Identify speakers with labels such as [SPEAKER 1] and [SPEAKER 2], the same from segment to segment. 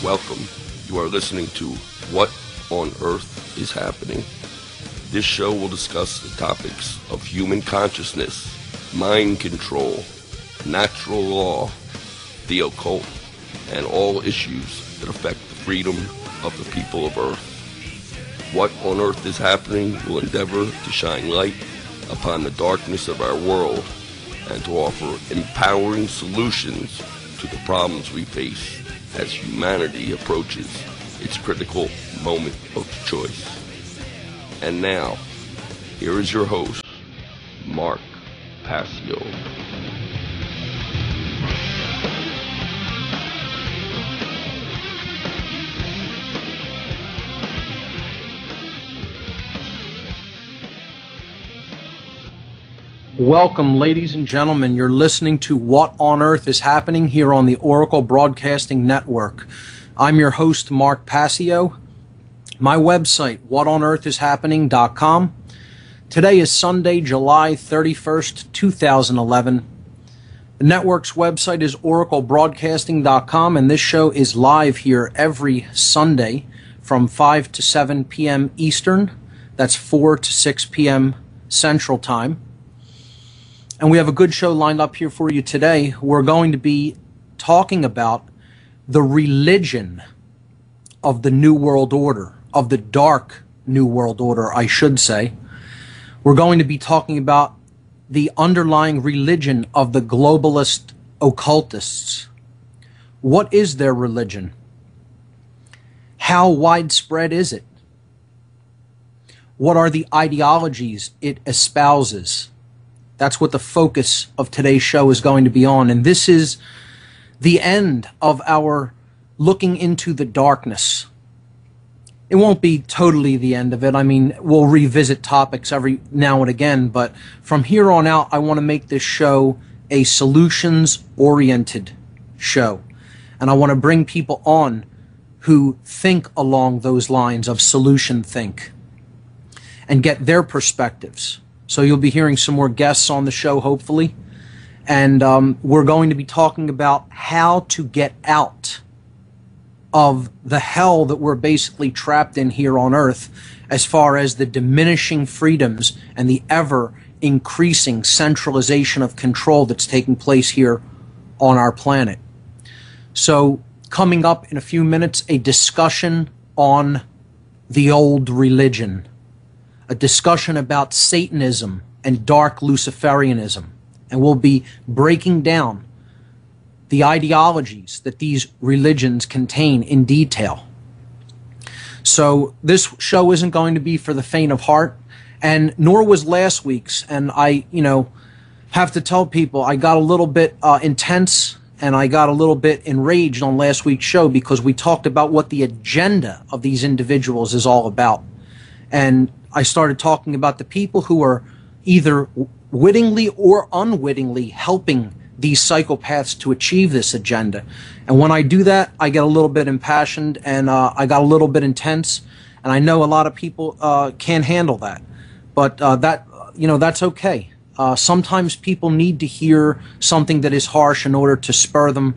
[SPEAKER 1] Welcome. You are listening to What on Earth is Happening. This show will discuss the topics of human consciousness, mind control, natural law, the occult, and all issues that affect the freedom of the people of Earth. What on Earth is Happening will endeavor to shine light upon the darkness of our world and to offer empowering solutions to the problems we face as humanity approaches its critical moment of choice. And now, here is your host, Mark Passio.
[SPEAKER 2] Welcome, ladies and gentlemen. You're listening to What on Earth is Happening here on the Oracle Broadcasting Network. I'm your host, Mark Passio. My website, whatonearthishappening.com. Today is Sunday, July 31st, 2011. The network's website is oraclebroadcasting.com, and this show is live here every Sunday from 5 to 7 p.m. Eastern. That's 4 to 6 p.m. Central Time. And we have a good show lined up here for you today. We're going to be talking about the religion of the New World Order, of the dark New World Order, I should say. We're going to be talking about the underlying religion of the globalist occultists. What is their religion? How widespread is it? What are the ideologies it espouses? That's what the focus of today's show is going to be on. And this is the end of our looking into the darkness. It won't be totally the end of it. I mean, we'll revisit topics every now and again, but from here on out, I want to make this show a solutions-oriented show. And I want to bring people on who think along those lines of solution think and get their perspectives. So you'll be hearing some more guests on the show, hopefully. And we're going to be talking about how to get out of the hell that we're basically trapped in here on Earth as far as the diminishing freedoms and the ever-increasing centralization of control that's taking place here on our planet. So coming up in a few minutes, a discussion on the old religion. A discussion about Satanism and dark Luciferianism. And we'll be breaking down the ideologies that these religions contain in detail. So this show isn't going to be for the faint of heart, and nor was last week's. And I, have to tell people I got a little bit intense and I got a little bit enraged on last week's show because we talked about what the agenda of these individuals is all about. And I started talking about the people who are either wittingly or unwittingly helping these psychopaths to achieve this agenda. And when I do that, I get a little bit impassioned and I got a little bit intense. And I know a lot of people can't handle that. But that's okay. Sometimes people need to hear something that is harsh in order to spur them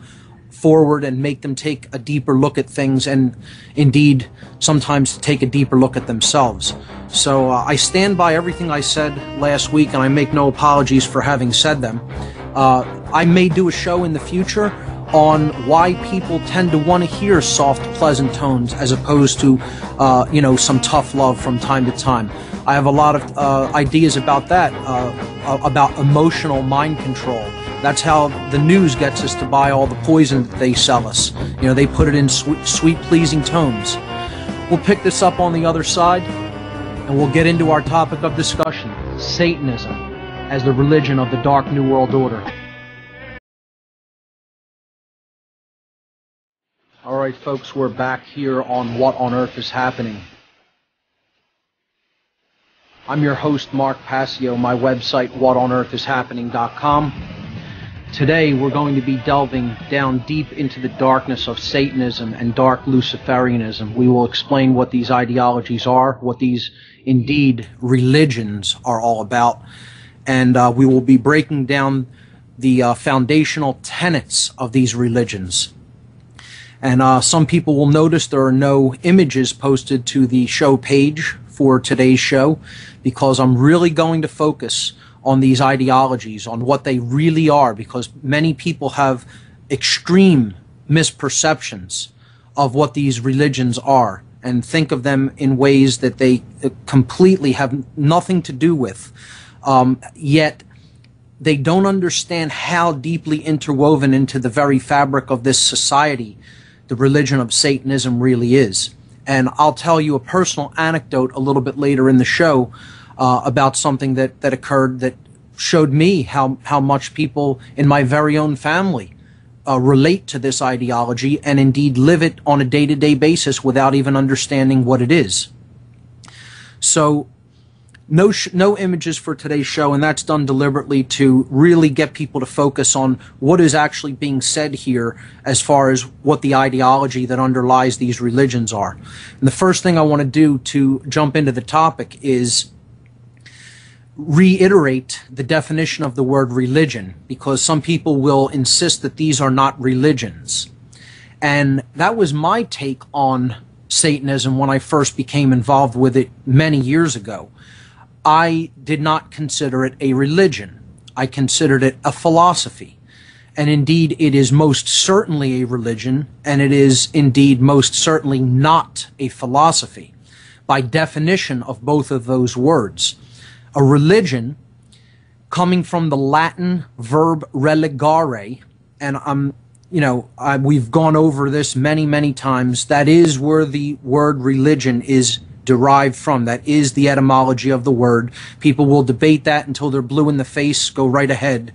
[SPEAKER 2] forward and make them take a deeper look at things, and indeed sometimes take a deeper look at themselves. So I stand by everything I said last week, and I make no apologies for having said them. I may do a show in the future on why people tend to want to hear soft, pleasant tones as opposed to some tough love from time to time. I have a lot of ideas about that, about emotional mind control. That's how the news gets us to buy all the poison that they sell us. They put it in sweet, pleasing tones. We'll pick this up on the other side, and we'll get into our topic of discussion, Satanism as the religion of the dark New World Order. All right, folks, we're back here on What on Earth is Happening. I'm your host, Mark Passio. My website, whatonearthishappening.com. Today, we're going to be delving down deep into the darkness of Satanism and dark Luciferianism. We will explain what these ideologies are, what these, indeed, religions are all about, and we will be breaking down the foundational tenets of these religions. And some people will notice there are no images posted to the show page for today's show, because I'm really going to focus on these ideologies, on what they really are, because many people have extreme misperceptions of what these religions are and think of them in ways that they completely have nothing to do with. Yet they don't understand how deeply interwoven into the very fabric of this society the religion of Satanism really is. And I'll tell you a personal anecdote a little bit later in the show about something that occurred that showed me how much people in my very own family relate to this ideology and indeed live it on a day-to-day basis without even understanding what it is. So no images for today's show, and that's done deliberately to really get people to focus on what is actually being said here as far as what the ideology that underlies these religions are. And the first thing I want to do to jump into the topic is reiterate the definition of the word religion, because some people will insist that these are not religions. And that was my take on Satanism when I first became involved with it many years ago. I did not consider it a religion. I considered it a philosophy. And indeed, it is most certainly a religion, and it is indeed most certainly not a philosophy, by definition of both of those words. A religion, coming from the Latin verb religare, and we've gone over this many times, that is where the word religion is derived from. That is the etymology of the word. People will debate that until they're blue in the face. Go right ahead.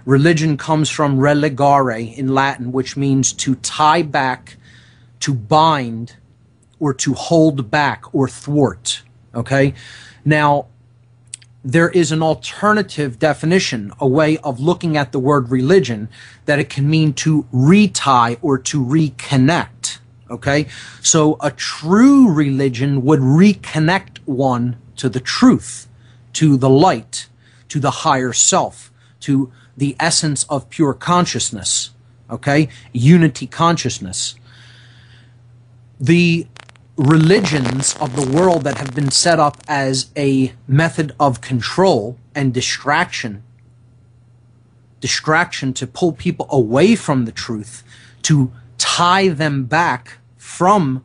[SPEAKER 2] Religion comes from religare in Latin, which means to tie back, to bind, or to hold back or thwart. Okay? Now, there is an alternative definition, a way of looking at the word religion, that it can mean to retie or to reconnect. Okay? So a true religion would reconnect one to the truth, to the light, to the higher self, to the essence of pure consciousness. Okay? Unity consciousness. The religions of the world that have been set up as a method of control and distraction to pull people away from the truth, to tie them back from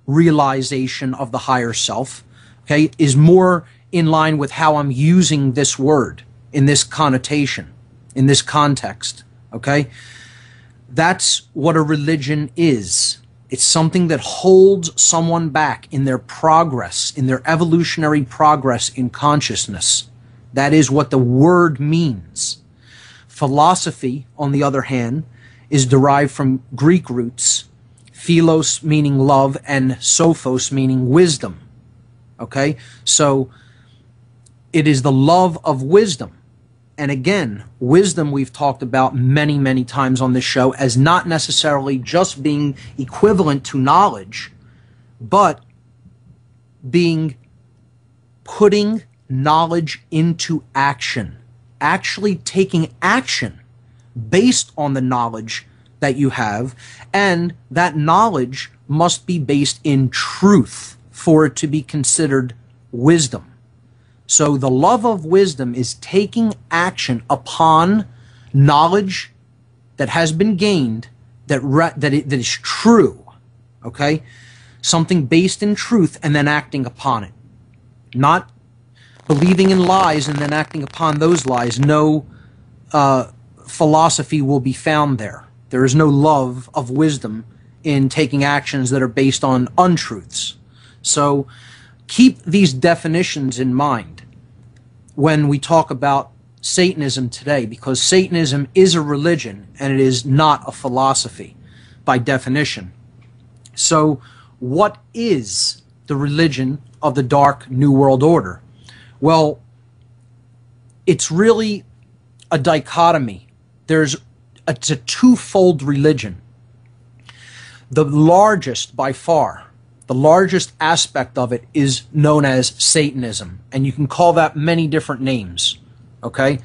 [SPEAKER 2] realization of the higher self, okay, is more in line with how I'm using this word in this connotation, in this context, okay? That's what a religion is. It's something that holds someone back in their progress, in their evolutionary progress in consciousness. That is what the word means. Philosophy, on the other hand, is derived from Greek roots, philos meaning love and sophos meaning wisdom. Okay? So it is the love of wisdom. And again, wisdom we've talked about many times on this show as not necessarily just being equivalent to knowledge, but being putting knowledge into action, actually taking action based on the knowledge that you have, and that knowledge must be based in truth for it to be considered wisdom. So the love of wisdom is taking action upon knowledge that has been gained, that is true, okay? Something based in truth and then acting upon it. Not believing in lies and then acting upon those lies. No philosophy will be found there. There is no love of wisdom in taking actions that are based on untruths. So keep these definitions in mind when we talk about Satanism today, because Satanism is a religion and it is not a philosophy by definition. So what is the religion of the Dark New World Order? Well, it's really a dichotomy. It's a twofold religion. The largest, by far, the largest aspect of it is known as Satanism, and you can call that many different names, okay?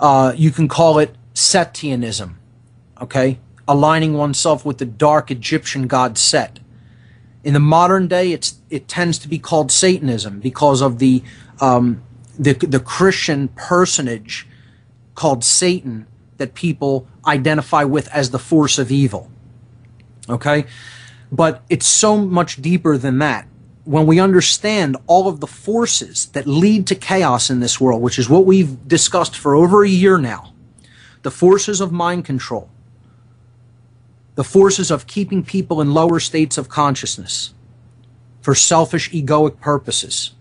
[SPEAKER 2] You can call it Setianism, okay? aligning oneself with the dark Egyptian god Set. In the modern day, it tends to be called Satanism because of the Christian personage called Satan that people identify with as the force of evil. Okay? But it's so much deeper than that. When we understand all of the forces that lead to chaos in this world, which is what we've discussed for over a year now, the forces of mind control, the forces of keeping people in lower states of consciousness for selfish, egoic purposes,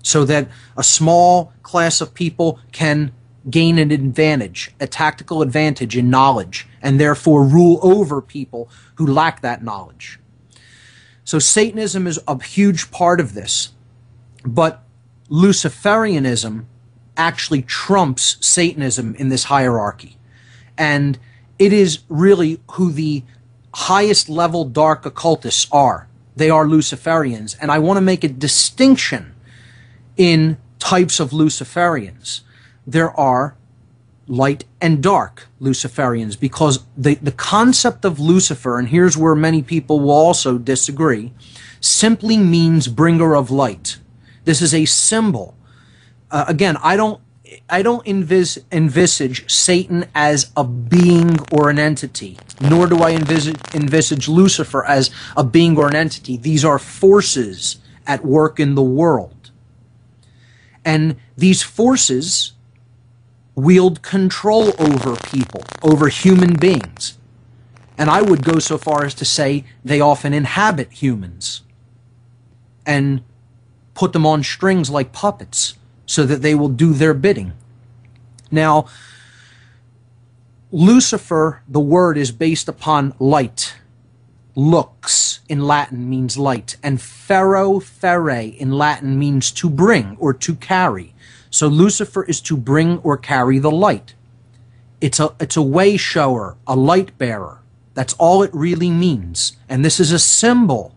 [SPEAKER 2] so that a small class of people can gain an advantage, a tactical advantage in knowledge, and therefore rule over people who lack that knowledge. So Satanism is a huge part of this, but Luciferianism actually trumps Satanism in this hierarchy. And it is really who the highest level dark occultists are. They are Luciferians. And I want to make a distinction in types of Luciferians. There are light and dark Luciferians, because the concept of Lucifer, and here's where many people will also disagree, simply means bringer of light. This is a symbol. Again, I don't envisage Satan as a being or an entity, nor do I envisage Lucifer as a being or an entity. These are forces at work in the world. And these forces wield control over people, over human beings. And I would go so far as to say they often inhabit humans and put them on strings like puppets so that they will do their bidding. Now, Lucifer, the word, is based upon light. Lux in Latin means light, and ferre in Latin means to bring or to carry. So Lucifer is to bring or carry the light. It's a way shower, a light bearer. That's all it really means. And this is a symbol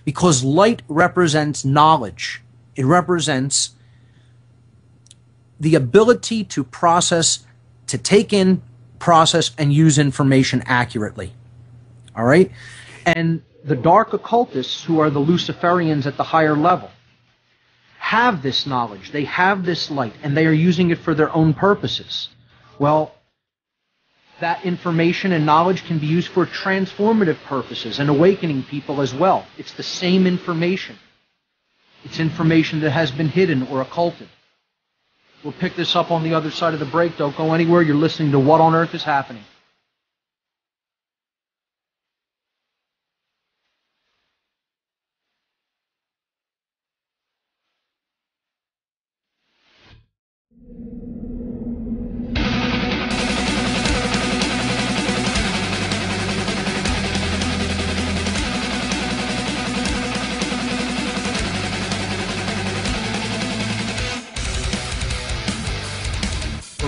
[SPEAKER 2] because light represents knowledge. It represents the ability to process, to take in, process, and use information accurately. All right? And the dark occultists, who are the Luciferians at the higher level, have this knowledge, they have this light, and they are using it for their own purposes. Well, that information and knowledge can be used for transformative purposes and awakening people as well. It's the same information. It's information that has been hidden or occulted. We'll pick this up on the other side of the break. Don't go anywhere. You're listening to What on Earth is Happening.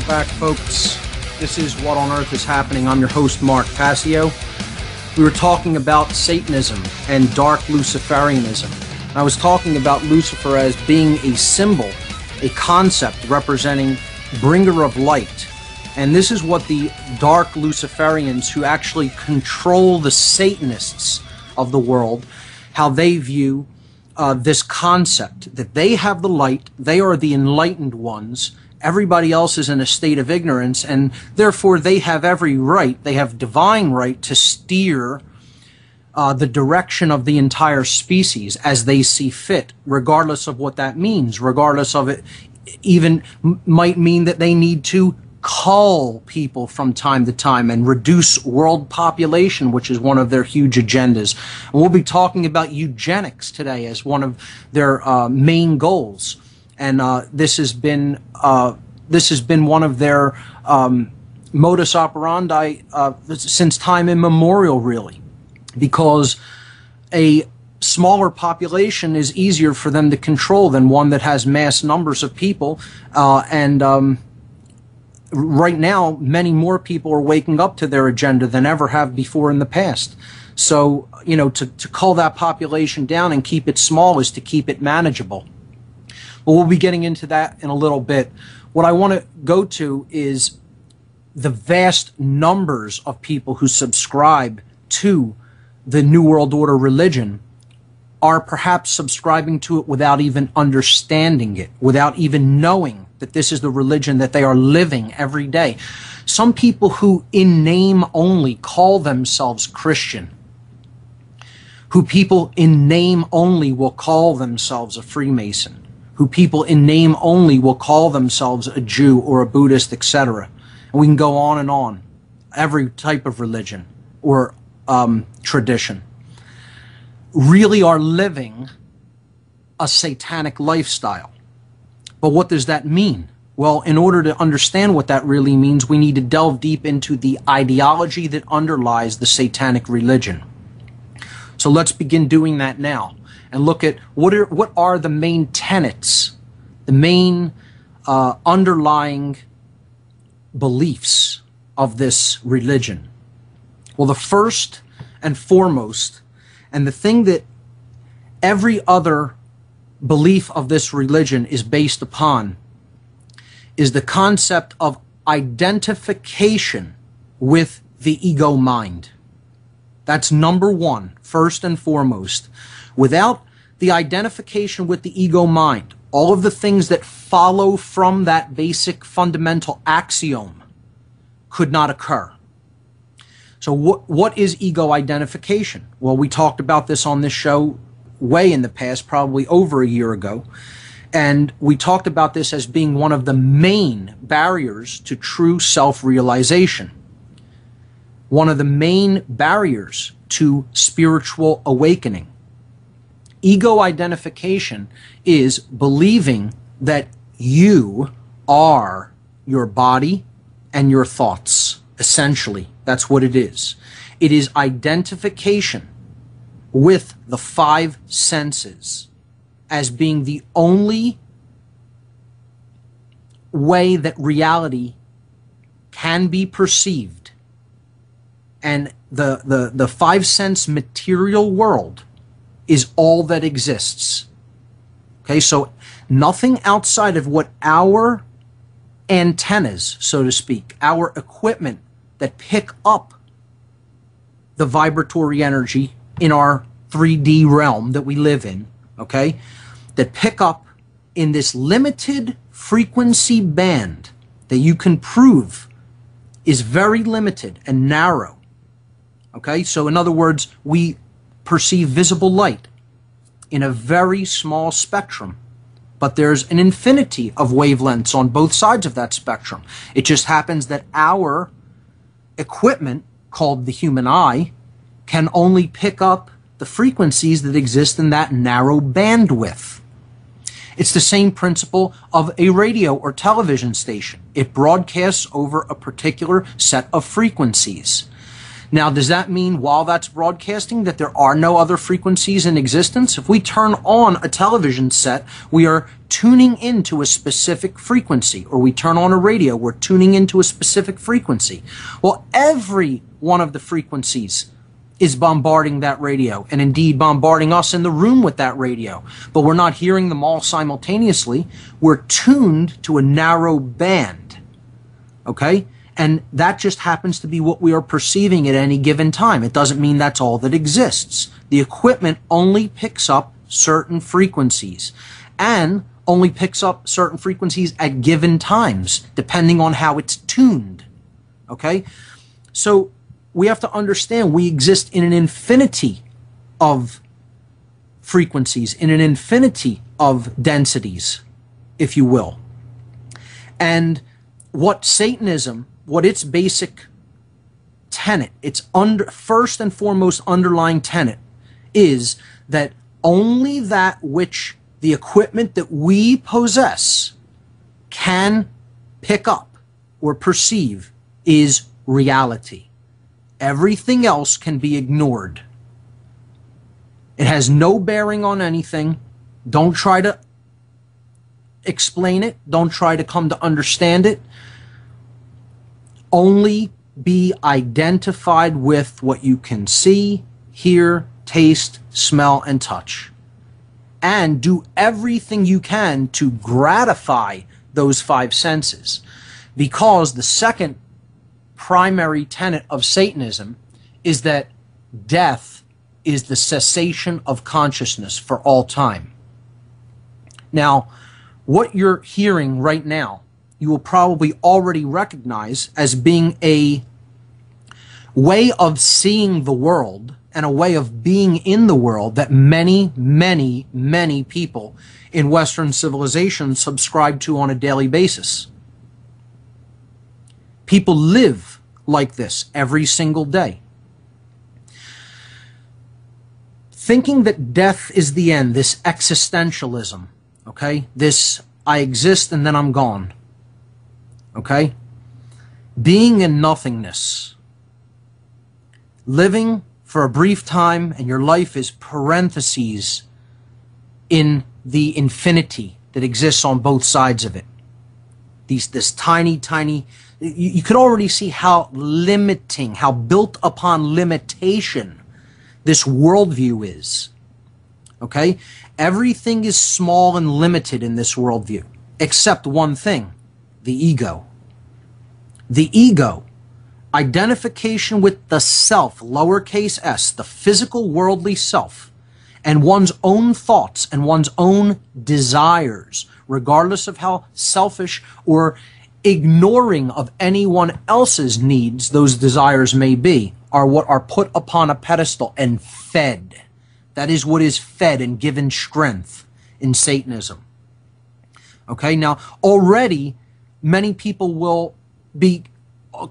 [SPEAKER 2] Back, folks. This is What on Earth is Happening. I'm your host, Mark Passio. We were talking about Satanism and dark Luciferianism. I was talking about Lucifer as being a symbol, a concept representing bringer of light. And this is what the dark Luciferians, who actually control the Satanists of the world, how they view this concept, that they have the light, they are the enlightened ones. Everybody else is in a state of ignorance, and therefore they have every right, they have divine right to steer the direction of the entire species as they see fit, regardless of what that means, regardless of it even might mean that they need to cull people from time to time and reduce world population, which is one of their huge agendas. And we'll be talking about eugenics today as one of their main goals. And this has been one of their modus operandi since time immemorial, really, because a smaller population is easier for them to control than one that has mass numbers of people. Right now, many more people are waking up to their agenda than ever have before in the past. So, you know, to cull that population down and keep it small is to keep it manageable. But we'll be getting into that in a little bit. What I want to go to is the vast numbers of people who subscribe to the New World Order religion are perhaps subscribing to it without even understanding it, without even knowing that this is the religion that they are living every day. Some people who in name only call themselves Christian, who people in name only will call themselves a Freemason, who people in name only will call themselves a Jew or a Buddhist, etc. And we can go on and on. Every type of religion or tradition really are living a satanic lifestyle. But what does that mean? Well, in order to understand what that really means, we need to delve deep into the ideology that underlies the satanic religion. So let's begin doing that now and look at what are the main tenets, the main underlying beliefs of this religion. Well, the first and foremost, and the thing that every other belief of this religion is based upon, is the concept of identification with the ego mind. That's number one, first and foremost. Without the identification with the ego mind, all of the things that follow from that basic fundamental axiom could not occur. So what is ego identification? Well, we talked about this on this show way in the past, probably over a year ago. And we talked about this as being one of the main barriers to true self-realization. One of the main barriers to spiritual awakening. Ego identification is believing that you are your body and your thoughts. Essentially, that's what it is. It is identification with the five senses as being the only way that reality can be perceived. And the five sense material world is all that exists. Okay, so nothing outside of what our antennas, so to speak, our equipment that pick up the vibratory energy in our 3D realm that we live in, okay, that pick up in this limited frequency band that you can prove is very limited and narrow. Okay, so in other words, we perceive visible light in a very small spectrum, but there's an infinity of wavelengths on both sides of that spectrum. It just happens that our equipment, called the human eye, can only pick up the frequencies that exist in that narrow bandwidth. It's the same principle of a radio or television station. It broadcasts over a particular set of frequencies. Now, does that mean while that's broadcasting that there are no other frequencies in existence? If we turn on a television set, we are tuning into a specific frequency, or we turn on a radio, we're tuning into a specific frequency. Well, every one of the frequencies is bombarding that radio, and indeed bombarding us in the room with that radio. But we're not hearing them all simultaneously. We're tuned to a narrow band, okay? And that just happens to be what we are perceiving at any given time. It doesn't mean that's all that exists. The equipment only picks up certain frequencies, and only picks up certain frequencies at given times, depending on how it's tuned, okay? So we have to understand we exist in an infinity of frequencies, in an infinity of densities, if you will. And what Satanism, what its basic tenet, its first and foremost underlying tenet, is that only that which the equipment that we possess can pick up or perceive is reality. Everything else can be ignored. It has no bearing on anything. Don't try to explain it. Don't try to come to understand it. Only be identified with what you can see, hear, taste, smell, and touch. And do everything you can to gratify those five senses. Because the second primary tenet of Satanism is that death is the cessation of consciousness for all time. Now, what you're hearing right now, you will probably already recognize as being a way of seeing the world and a way of being in the world that many, many, many people in Western civilization subscribe to on a daily basis. People live like this every single day. Thinking that death is the end, this existentialism, okay? This, I exist and then I'm gone, okay? Being in nothingness, living for a brief time, and your life is parentheses in the infinity that exists on both sides of it. This tiny, tiny, you could already see how limiting, how built upon limitation this worldview is. Okay? Everything is small and limited in this worldview, except one thing, the ego. The ego, identification with the self, lowercase s, the physical worldly self, and one's own thoughts and one's own desires, regardless of how selfish or ignoring of anyone else's needs those desires may be, are what are put upon a pedestal and fed. That is what is fed and given strength in Satanism. Okay, now already many people will be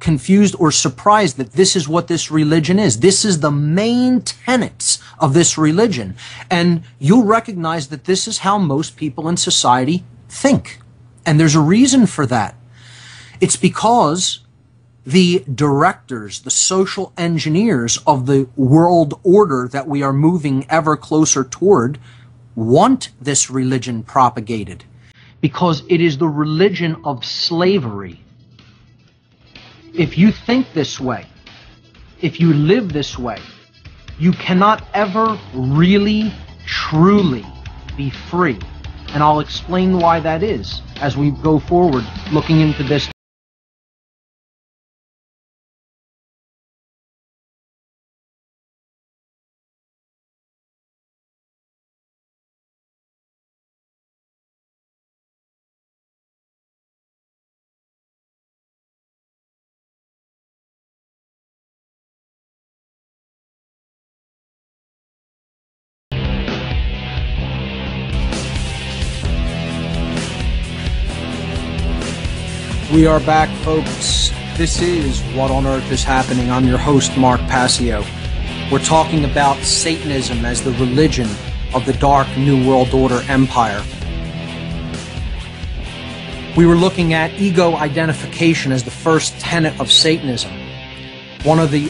[SPEAKER 2] confused or surprised that this is what this religion is. This is the main tenets of this religion. And you'll recognize that this is how most people in society think. And there's a reason for that. It's because the directors, the social engineers of the world order that we are moving ever closer toward want this religion propagated, because it is the religion of slavery. If you think this way, if you live this way, you cannot ever really, truly be free. And I'll explain why that is as we go forward looking into this. We are back, folks. This is What on Earth is Happening. I'm your host, Mark Passio. We're talking about Satanism as the religion of the Dark New World Order Empire. We were looking at ego identification as the first tenet of Satanism. One of the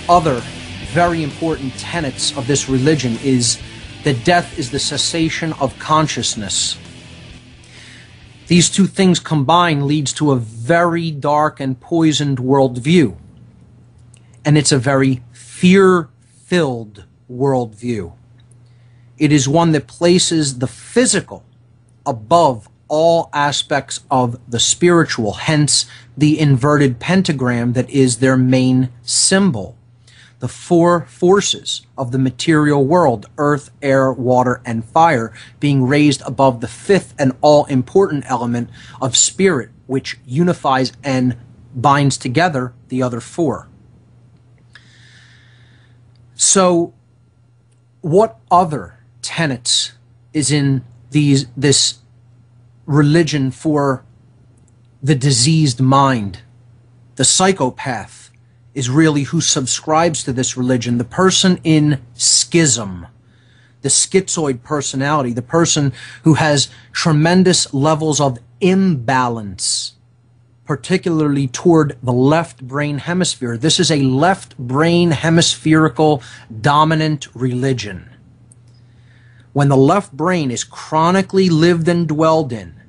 [SPEAKER 2] other very important tenets of this religion is that death is the cessation of consciousness. These two things combined leads to a very dark and poisoned worldview. And it's a very fear-filled worldview. It is one that places the physical above all aspects of the spiritual, hence the inverted pentagram that is their main symbol. The four forces of the material world, earth, air, water, and fire, being raised above the fifth and all-important element of spirit, which unifies and binds together the other four. So, what other tenets is in this religion for the diseased mind? The psychopath is really who subscribes to this religion, the person in schism, the schizoid personality, the person who has tremendous levels of imbalance, particularly toward the left brain hemisphere. This is a left brain hemispherical dominant religion. When the left brain is chronically lived and dwelled in,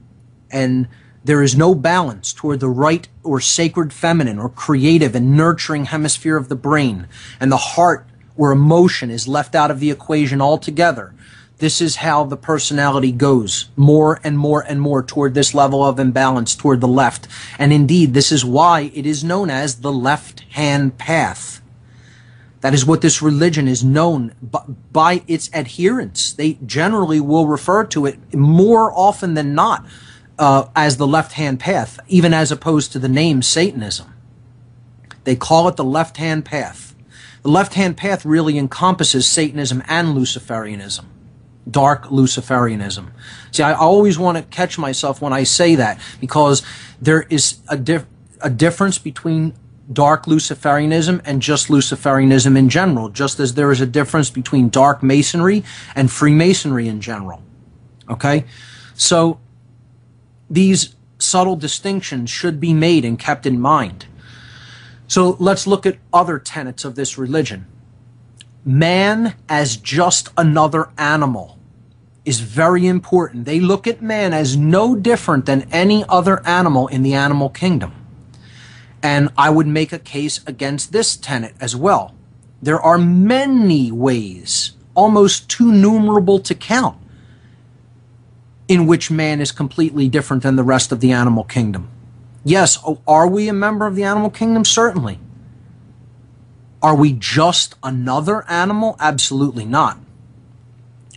[SPEAKER 2] and there is no balance toward the right or sacred feminine or creative and nurturing hemisphere of the brain, and the heart or emotion is left out of the equation altogether, This is how the personality goes, more and more and more toward this level of imbalance, toward the left. And indeed, this is why it is known as the left-hand path. That is what this religion is known by its adherents. They generally will refer to it more often than not as the left-hand path, even as opposed to the name Satanism. They call it the left-hand path. The left-hand path really encompasses Satanism and Luciferianism, dark Luciferianism. See, I always want to catch myself when I say that, because there is a difference between dark Luciferianism and just Luciferianism in general, just as there is a difference between dark Masonry and Freemasonry in general. Okay? So these subtle distinctions should be made and kept in mind. So let's look at other tenets of this religion. Man as just another animal is very important. They look at man as no different than any other animal in the animal kingdom. And I would make a case against this tenet as well. There are many ways, almost too numerable to count, in which man is completely different than the rest of the animal kingdom. Yes, are we a member of the animal kingdom? Certainly. Are we just another animal? Absolutely not.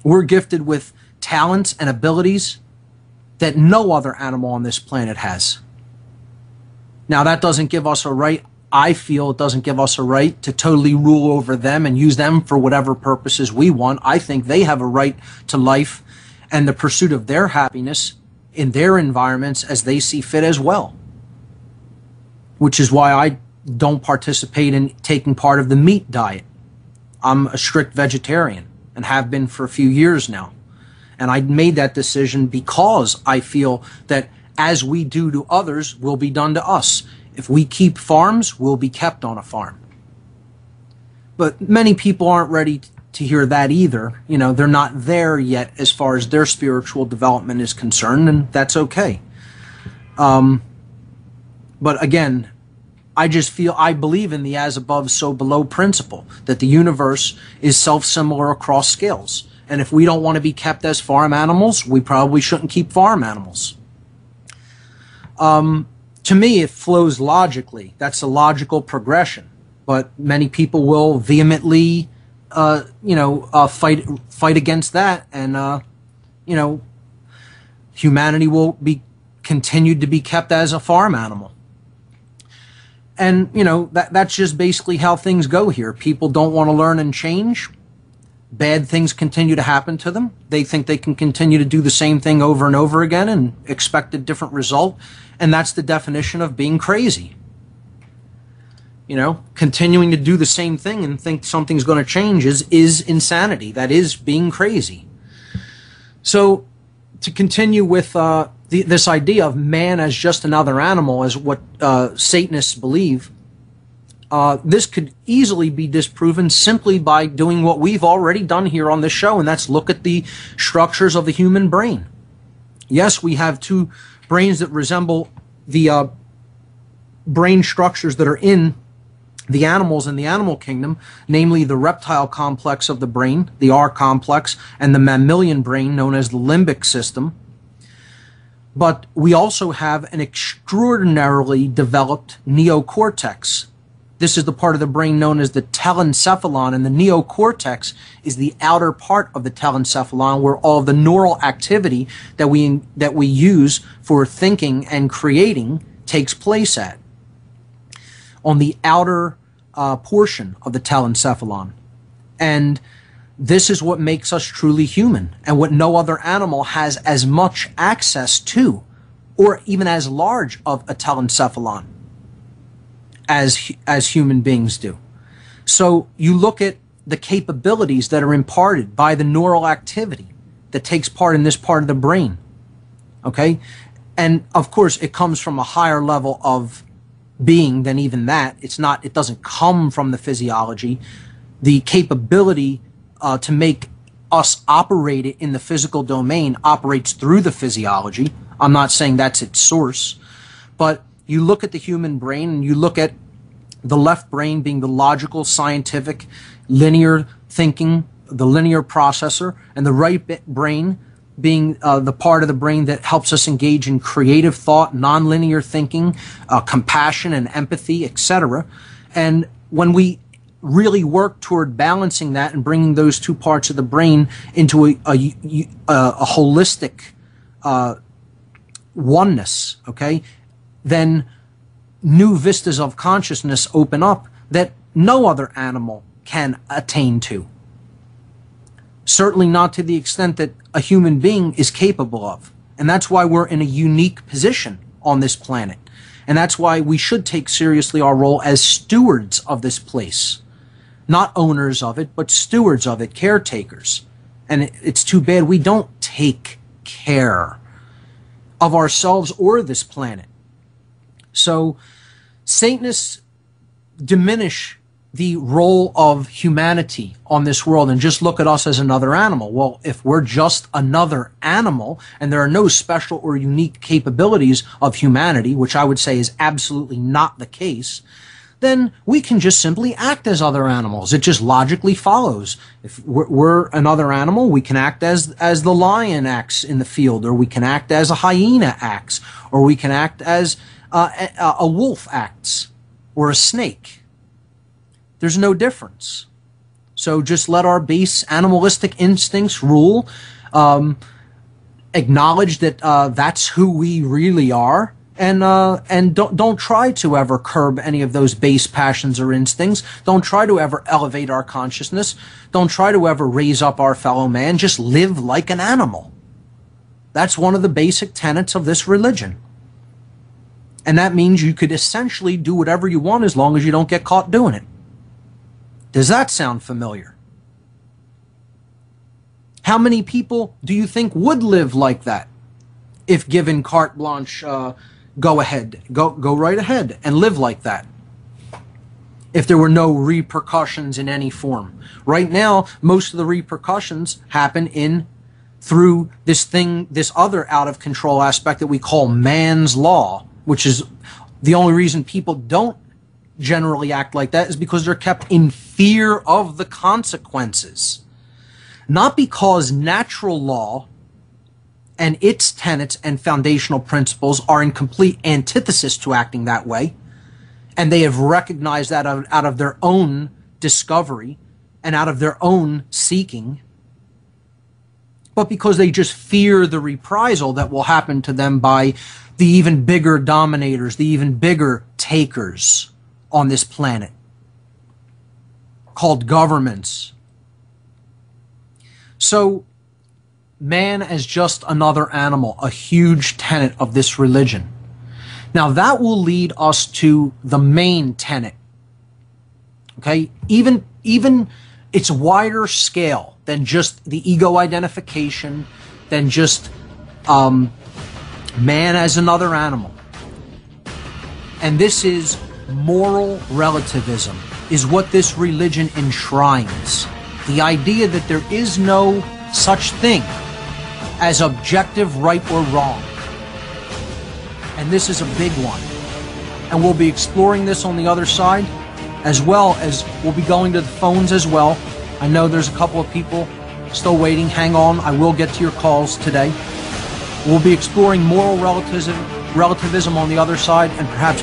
[SPEAKER 2] We're gifted with talents and abilities that no other animal on this planet has. Now, that doesn't give us a right, I feel it doesn't give us a right to totally rule over them and use them for whatever purposes we want. I think they have a right to life and the pursuit of their happiness in their environments as they see fit as well. Which is why I don't participate in taking part of the meat diet. I'm a strict vegetarian and have been for a few years now. And I made that decision because I feel that as we do to others will be done to us. If we keep farms, we'll be kept on a farm. But many people aren't ready to hear that either. You know, they're not there yet as far as their spiritual development is concerned, and that's okay. But again, I just feel, I believe in the as above, so below principle, that the universe is self-similar across scales. And if we don't want to be kept as farm animals, we probably shouldn't keep farm animals. To me, it flows logically. That's a logical progression. But many people will vehemently, fight against that, and humanity will be continued to be kept as a farm animal. And that's just basically how things go here. People don't want to learn and change. Bad things continue to happen to them. They think they can continue to do the same thing over and over again and expect a different result. And that's the definition of being crazy. Continuing to do the same thing and think something's going to change is insanity. That is being crazy. So to continue with this idea of man as just another animal, as what Satanists believe, this could easily be disproven simply by doing what we've already done here on this show, and that's look at the structures of the human brain. Yes, we have two brains that resemble the brain structures that are in the animals in the animal kingdom, namely the reptile complex of the brain, the R complex, and the mammalian brain known as the limbic system. But we also have an extraordinarily developed neocortex. This is the part of the brain known as the telencephalon, and the neocortex is the outer part of the telencephalon where all of the neural activity that we use for thinking and creating takes place at, on the outer portion of the telencephalon. And this is what makes us truly human, and what no other animal has as much access to, or even as large of a telencephalon as human beings do. So you look at the capabilities that are imparted by the neural activity that takes part in this part of the brain. Okay? And of course it comes from a higher level of being than even that. It doesn't come from the physiology. The capability to make us operate it in the physical domain operates through the physiology. I'm not saying that's its source, but you look at the human brain and you look at the left brain being the logical, scientific, linear thinking the linear processor, and the right brain being the part of the brain that helps us engage in creative thought, nonlinear thinking, compassion and empathy, etc. And when we really work toward balancing that and bringing those two parts of the brain into a holistic oneness, okay, then new vistas of consciousness open up that no other animal can attain to. Certainly not to the extent that a human being is capable of. And that's why we're in a unique position on this planet. And that's why we should take seriously our role as stewards of this place. Not owners of it, but stewards of it, caretakers. And it's too bad we don't take care of ourselves or this planet. So Satanists diminish the role of humanity on this world and just look at us as another animal. Well, if we're just another animal and there are no special or unique capabilities of humanity, which I would say is absolutely not the case, then we can just simply act as other animals. It just logically follows. If we're another animal, we can act as the lion acts in the field, or we can act as a hyena acts, or we can act as a wolf acts, or a snake. There's no difference. So just let our base animalistic instincts rule. Acknowledge that that's who we really are, and don't try to ever curb any of those base passions or instincts. Don't try to ever elevate our consciousness. Don't try to ever raise up our fellow man. Just live like an animal. That's one of the basic tenets of this religion. And that means you could essentially do whatever you want as long as you don't get caught doing it. Does that sound familiar? How many people do you think would live like that if given carte blanche? Go ahead, go right ahead and live like that, if there were no repercussions in any form. Right now, most of the repercussions happen through this other out of control aspect that we call man's law, which is the only reason people don't generally act like that is because they're kept in fear of the consequences. Not because natural law and its tenets and foundational principles are in complete antithesis to acting that way, and they have recognized that out of their own discovery and out of their own seeking, but because they just fear the reprisal that will happen to them by the even bigger dominators, the even bigger takers on this planet, called governments. So, man as just another animal, a huge tenet of this religion. Now, that will lead us to the main tenet. Okay? Even it's wider scale than just the ego identification, than just man as another animal. And this is moral relativism, is what this religion enshrines. The idea that there is no such thing as objective right or wrong. And this is a big one. And we'll be exploring this on the other side, as well as we'll be going to the phones as well. I know there's a couple of people still waiting. Hang on, I will get to your calls today. We'll be exploring moral relativism on the other side, and perhaps...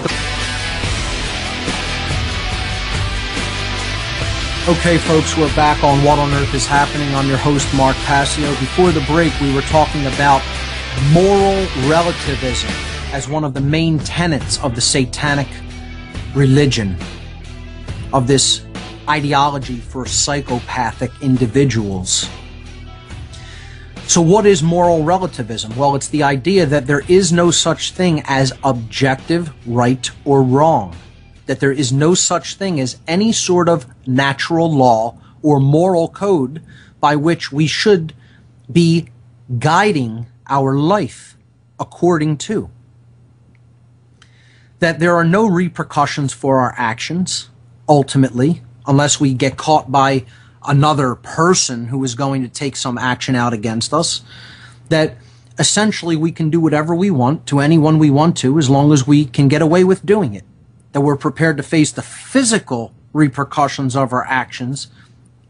[SPEAKER 2] Okay, folks, we're back on What on Earth is Happening. I'm your host, Mark Passio. Before the break, we were talking about moral relativism as one of the main tenets of the satanic religion, of this ideology for psychopathic individuals. So what is moral relativism? Well, it's the idea that there is no such thing as objective right or wrong. That there is no such thing as any sort of natural law or moral code by which we should be guiding our life according to. That there are no repercussions for our actions, ultimately, unless we get caught by another person who is going to take some action out against us. That essentially we can do whatever we want to anyone we want to, as long as we can get away with doing it. That we're prepared to face the physical repercussions of our actions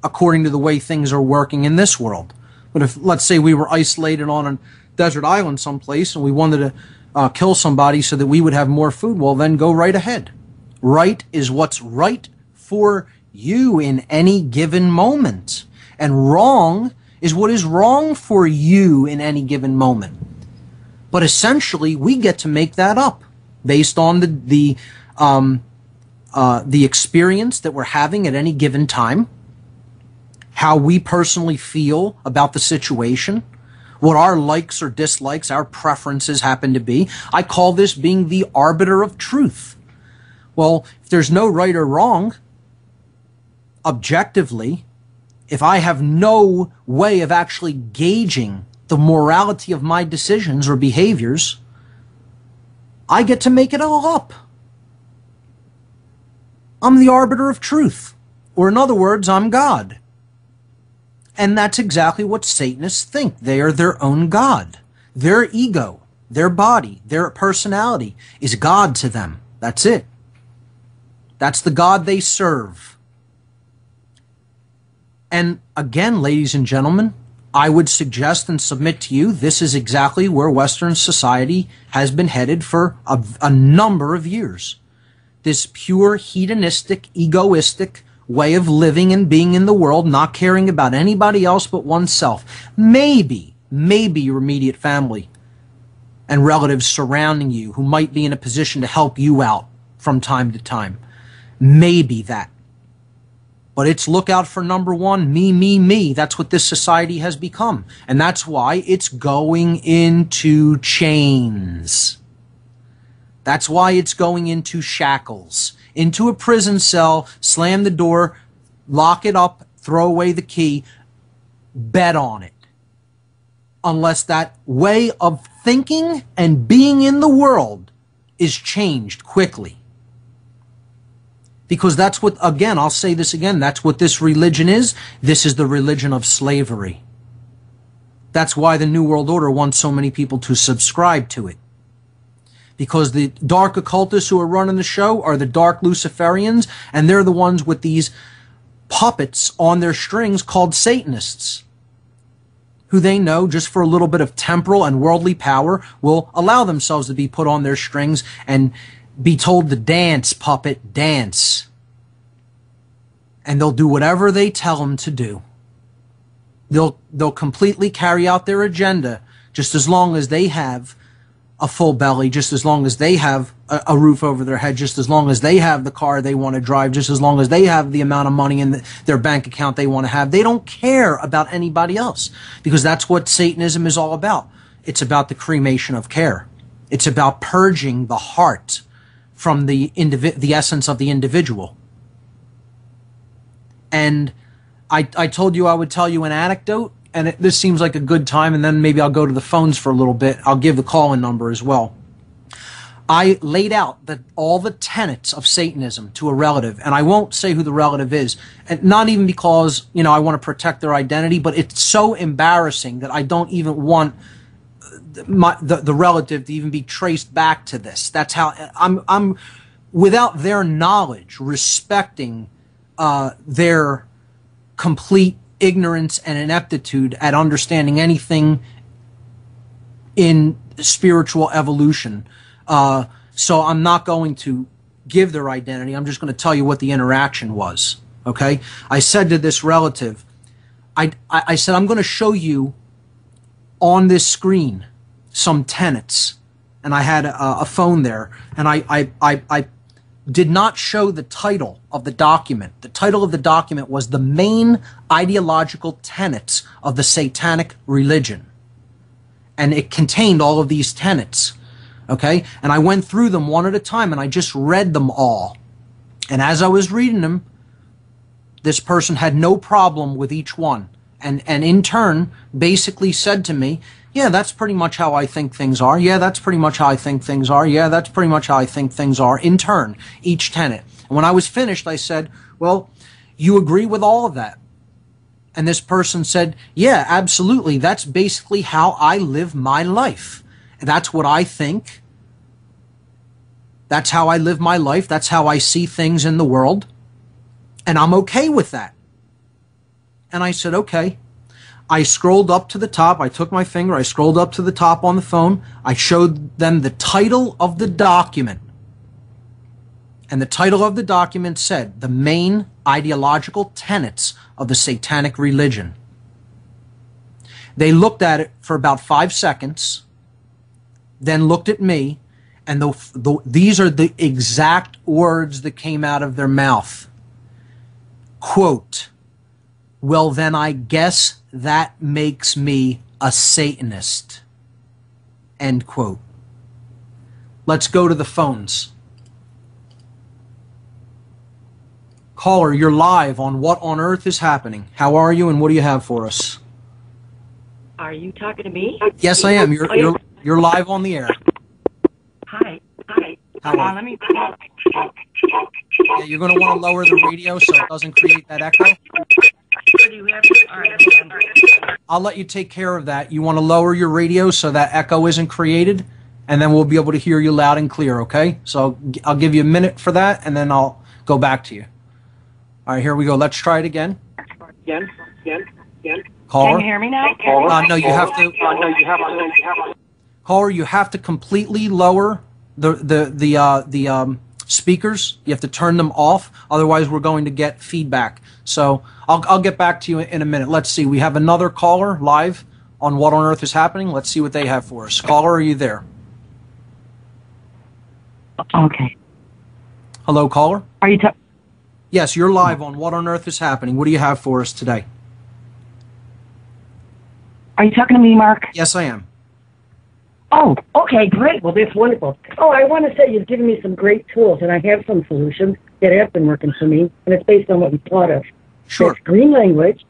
[SPEAKER 2] according to the way things are working in this world. But if, let's say, we were isolated on a desert island someplace and we wanted to kill somebody so that we would have more food, well, then go right ahead. Right is what's right for you in any given moment. And wrong is what is wrong for you in any given moment. But essentially, we get to make that up based on the experience that we're having at any given time, how we personally feel about the situation, what our likes or dislikes, our preferences happen to be. I call this being the arbiter of truth. Well, if there's no right or wrong, objectively, if I have no way of actually gauging the morality of my decisions or behaviors, I get to make it all up. I'm the arbiter of truth. Or in other words, I'm God. And that's exactly what Satanists think. They are their own God. Their ego, their body, their personality is God to them. That's it. That's the God they serve. And again, ladies and gentlemen, I would suggest and submit to you, this is exactly where Western society has been headed for a number of years. This pure, hedonistic, egoistic way of living and being in the world, not caring about anybody else but oneself. Maybe your immediate family and relatives surrounding you who might be in a position to help you out from time to time. Maybe that. But it's look out for number one, me, me, me. That's what this society has become. And that's why it's going into chains. That's why it's going into shackles, into a prison cell, slam the door, lock it up, throw away the key, bet on it. Unless that way of thinking and being in the world is changed quickly. Because that's what, again, I'll say this again, that's what this religion is. This is the religion of slavery. That's why the New World Order wants so many people to subscribe to it. Because the dark occultists who are running the show are the dark Luciferians, and they're the ones with these puppets on their strings called Satanists, who they know, just for a little bit of temporal and worldly power, will allow themselves to be put on their strings and be told to dance, puppet, dance. And they'll do whatever they tell them to do. They'll completely carry out their agenda just as long as they have a full belly, just as long as they have a roof over their head, just as long as they have the car they want to drive, just as long as they have the amount of money in their bank account they want to have. They don't care about anybody else, because that's what Satanism is all about. It's about the cremation of care. It's about purging the heart from the essence of the individual. And I told you I would tell you an anecdote, and this seems like a good time, and then maybe I'll go to the phones for a little bit. I'll give the call-in number as well. I laid out all the tenets of Satanism to a relative, and I won't say who the relative is, and not even because, I want to protect their identity, but it's so embarrassing that I don't even want the relative to even be traced back to this. That's how I'm without their knowledge, respecting their complete ignorance and ineptitude at understanding anything in spiritual evolution. So I'm not going to give their identity. I'm just going to tell you what the interaction was. Okay? I said to this relative, I said, I'm going to show you on this screen some tenets. And I had a phone there, and I did not show the title of the document. The title of the document was The Main Ideological Tenets of the Satanic Religion. And it contained all of these tenets. Okay? And I went through them one at a time, and I just read them all. And as I was reading them, this person had no problem with each one. And in turn, basically said to me, yeah, that's pretty much how I think things are. Yeah, that's pretty much how I think things are. Yeah, that's pretty much how I think things are, in turn, each tenet. And when I was finished, I said, well, you agree with all of that? And this person said, yeah, absolutely. That's basically how I live my life. And that's what I think. That's how I live my life. That's how I see things in the world. And I'm okay with that. And I said, okay. I scrolled up to the top. I took my finger. I scrolled up to the top on the phone. I showed them the title of the document. And the title of the document said, "The Main Ideological Tenets of the Satanic Religion." They looked at it for about 5 seconds, then looked at me, and these are the exact words that came out of their mouth. Quote, "Well, then I guess that makes me a Satanist." End quote. Let's go to the phones. Caller, you're live on What on Earth is Happening. How are you, and what do you have for us?
[SPEAKER 3] Are you talking to me?
[SPEAKER 2] Yes, I am. You're live on the air.
[SPEAKER 3] Hi.
[SPEAKER 2] How are you?
[SPEAKER 3] Let me.
[SPEAKER 2] Yeah, you're going to want to lower the radio so it doesn't create that echo.
[SPEAKER 3] Do you have? All right, hold on.
[SPEAKER 2] I'll let you take care of that. You want to lower your radio so that echo isn't created, and then we'll be able to hear you loud and clear, okay? So I'll give you a minute for that, and then I'll go back to you. All right, here we go. Let's try it again. Caller?
[SPEAKER 3] Can you hear me now?
[SPEAKER 2] No, you have to. Caller, you have to completely lower the speakers. You have to turn them off. Otherwise, we're going to get feedback. So I'll get back to you in a minute. Let's see. We have another caller live on What on Earth is Happening. Let's see what they have for us. Caller, are you there?
[SPEAKER 3] Okay.
[SPEAKER 2] Hello, caller.
[SPEAKER 3] Are you?
[SPEAKER 2] Yes, you're live on What on Earth is Happening. What do you have for us today?
[SPEAKER 3] Are you talking to me, Mark?
[SPEAKER 2] Yes, I am.
[SPEAKER 3] Oh, okay, great. Well, that's wonderful. Oh, I want to say you've given me some great tools, and I have some solutions that have been working for me, and it's based on what we thought of.
[SPEAKER 2] Sure.
[SPEAKER 3] That's green language.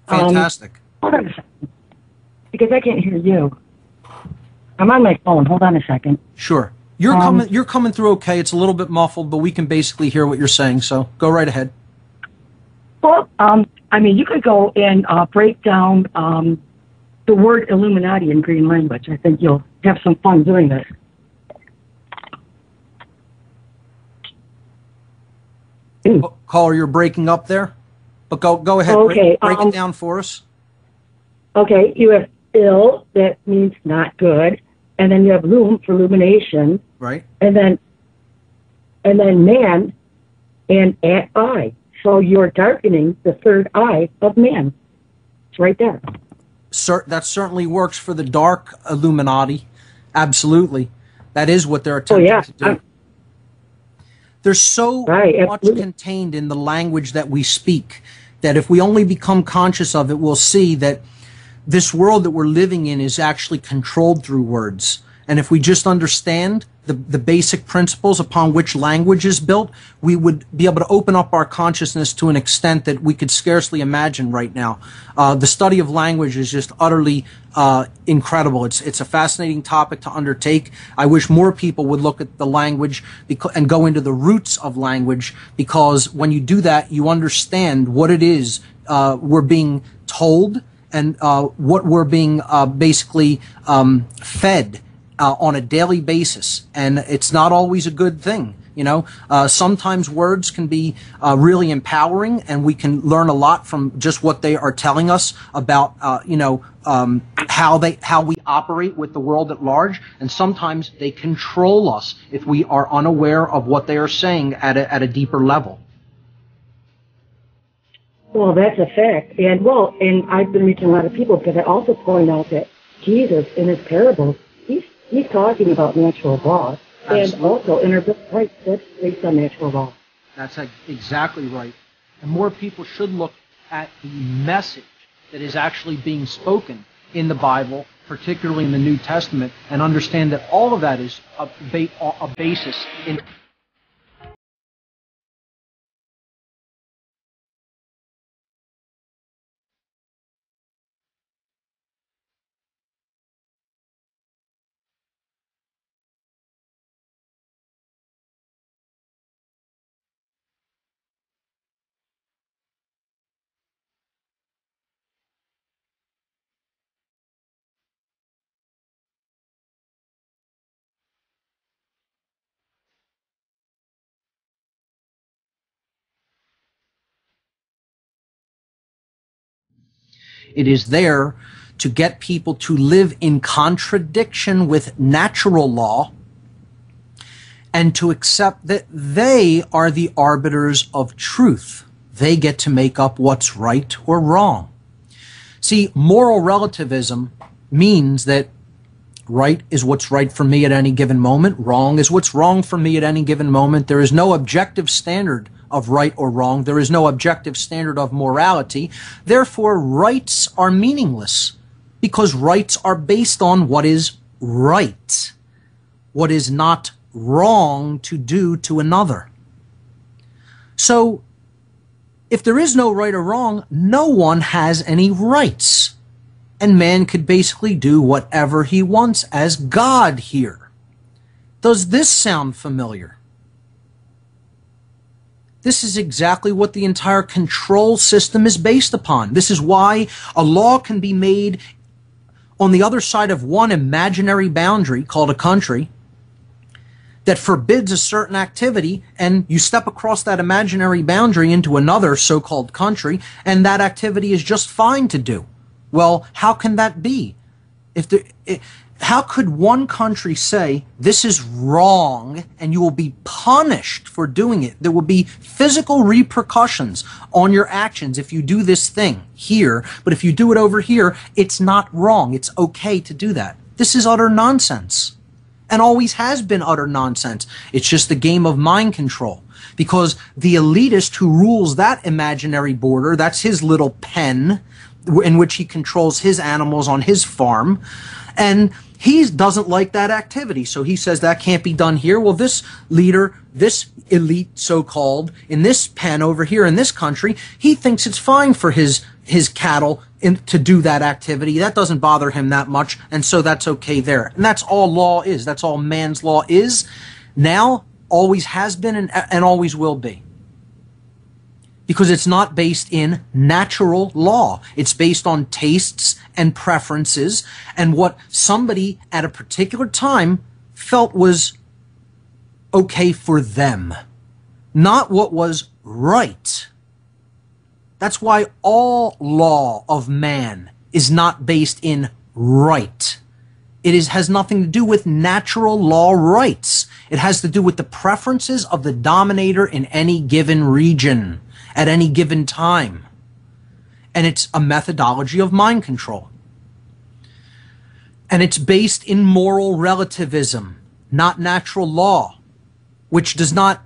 [SPEAKER 2] Fantastic.
[SPEAKER 3] Hold on a second, because I can't hear you. I'm on my phone. Hold on a second.
[SPEAKER 2] Sure. You're coming through okay. It's a little bit muffled, but we can basically hear what you're saying, so go right ahead.
[SPEAKER 3] Well, I mean, you could go and break down the word Illuminati in green language. I think you'll have some fun doing this.
[SPEAKER 2] Caller, you're breaking up there, but go ahead.
[SPEAKER 3] Okay,
[SPEAKER 2] break it down for us.
[SPEAKER 3] Okay, you have ill, that means not good, and then you have lum for illumination,
[SPEAKER 2] Right.
[SPEAKER 3] and then man, and at eye. So you're darkening the third eye of man. It's right there.
[SPEAKER 2] That certainly works for the dark Illuminati. Absolutely. That is what they're attempting to do. There's so much contained in the language that we speak that if we only become conscious of it, we'll see that this world that we're living in is actually controlled through words. And if we just understand the basic principles upon which language is built, we would be able to open up our consciousness to an extent that we could scarcely imagine right now. The study of language is just utterly incredible. It's a fascinating topic to undertake. I wish more people would look at the language and go into the roots of language, because when you do that, you understand what it is we're being told and what we're being basically fed on a daily basis, and it's not always a good thing. You know, sometimes words can be really empowering, and we can learn a lot from just what they are telling us about, how we operate with the world at large. And sometimes they control us if we are unaware of what they are saying at a deeper level.
[SPEAKER 3] Well, that's a fact. And I've been reaching a lot of people because I also point out that Jesus, in his parables, he's talking about natural law. Absolutely. And also in our Bill of Rights, that's based on natural law.
[SPEAKER 2] That's exactly right. And more people should look at the message that is actually being spoken in the Bible, particularly in the New Testament, and understand that all of that is a basis in It is there to get people to live in contradiction with natural law and to accept that they are the arbiters of truth. They get to make up what's right or wrong. See, moral relativism means that right is what's right for me at any given moment. Wrong is what's wrong for me at any given moment. There is no objective standard of right or wrong. There is no objective standard of morality. Therefore, rights are meaningless because rights are based on what is right, what is not wrong to do to another. So, if there is no right or wrong, no one has any rights. And man could basically do whatever he wants as God here. Does this sound familiar? This is exactly what the entire control system is based upon. This is why a law can be made on the other side of one imaginary boundary called a country that forbids a certain activity, and you step across that imaginary boundary into another so-called country, and that activity is just fine to do. Well, how can that be? How could one country say, this is wrong, and you will be punished for doing it? There will be physical repercussions on your actions if you do this thing here, but if you do it over here, it's not wrong. It's okay to do that. This is utter nonsense, and always has been utter nonsense. It's just a game of mind control, because the elitist who rules that imaginary border, that's his little pen in which he controls his animals on his farm, and he doesn't like that activity, so he says that can't be done here. Well, this leader, this elite so-called, in this pen over here in this country, he thinks it's fine for his cattle to do that activity. That doesn't bother him that much, and so that's okay there. And that's all law is. That's all man's law is. Now, always has been, and always will be. Because it's not based in natural law. It's based on tastes and preferences and what somebody at a particular time felt was okay for them, not what was right. That's why all law of man is not based in right. It has nothing to do with natural law rights. It has to do with the preferences of the dominator in any given region at any given time. And it's a methodology of mind control. And it's based in moral relativism, not natural law, which does not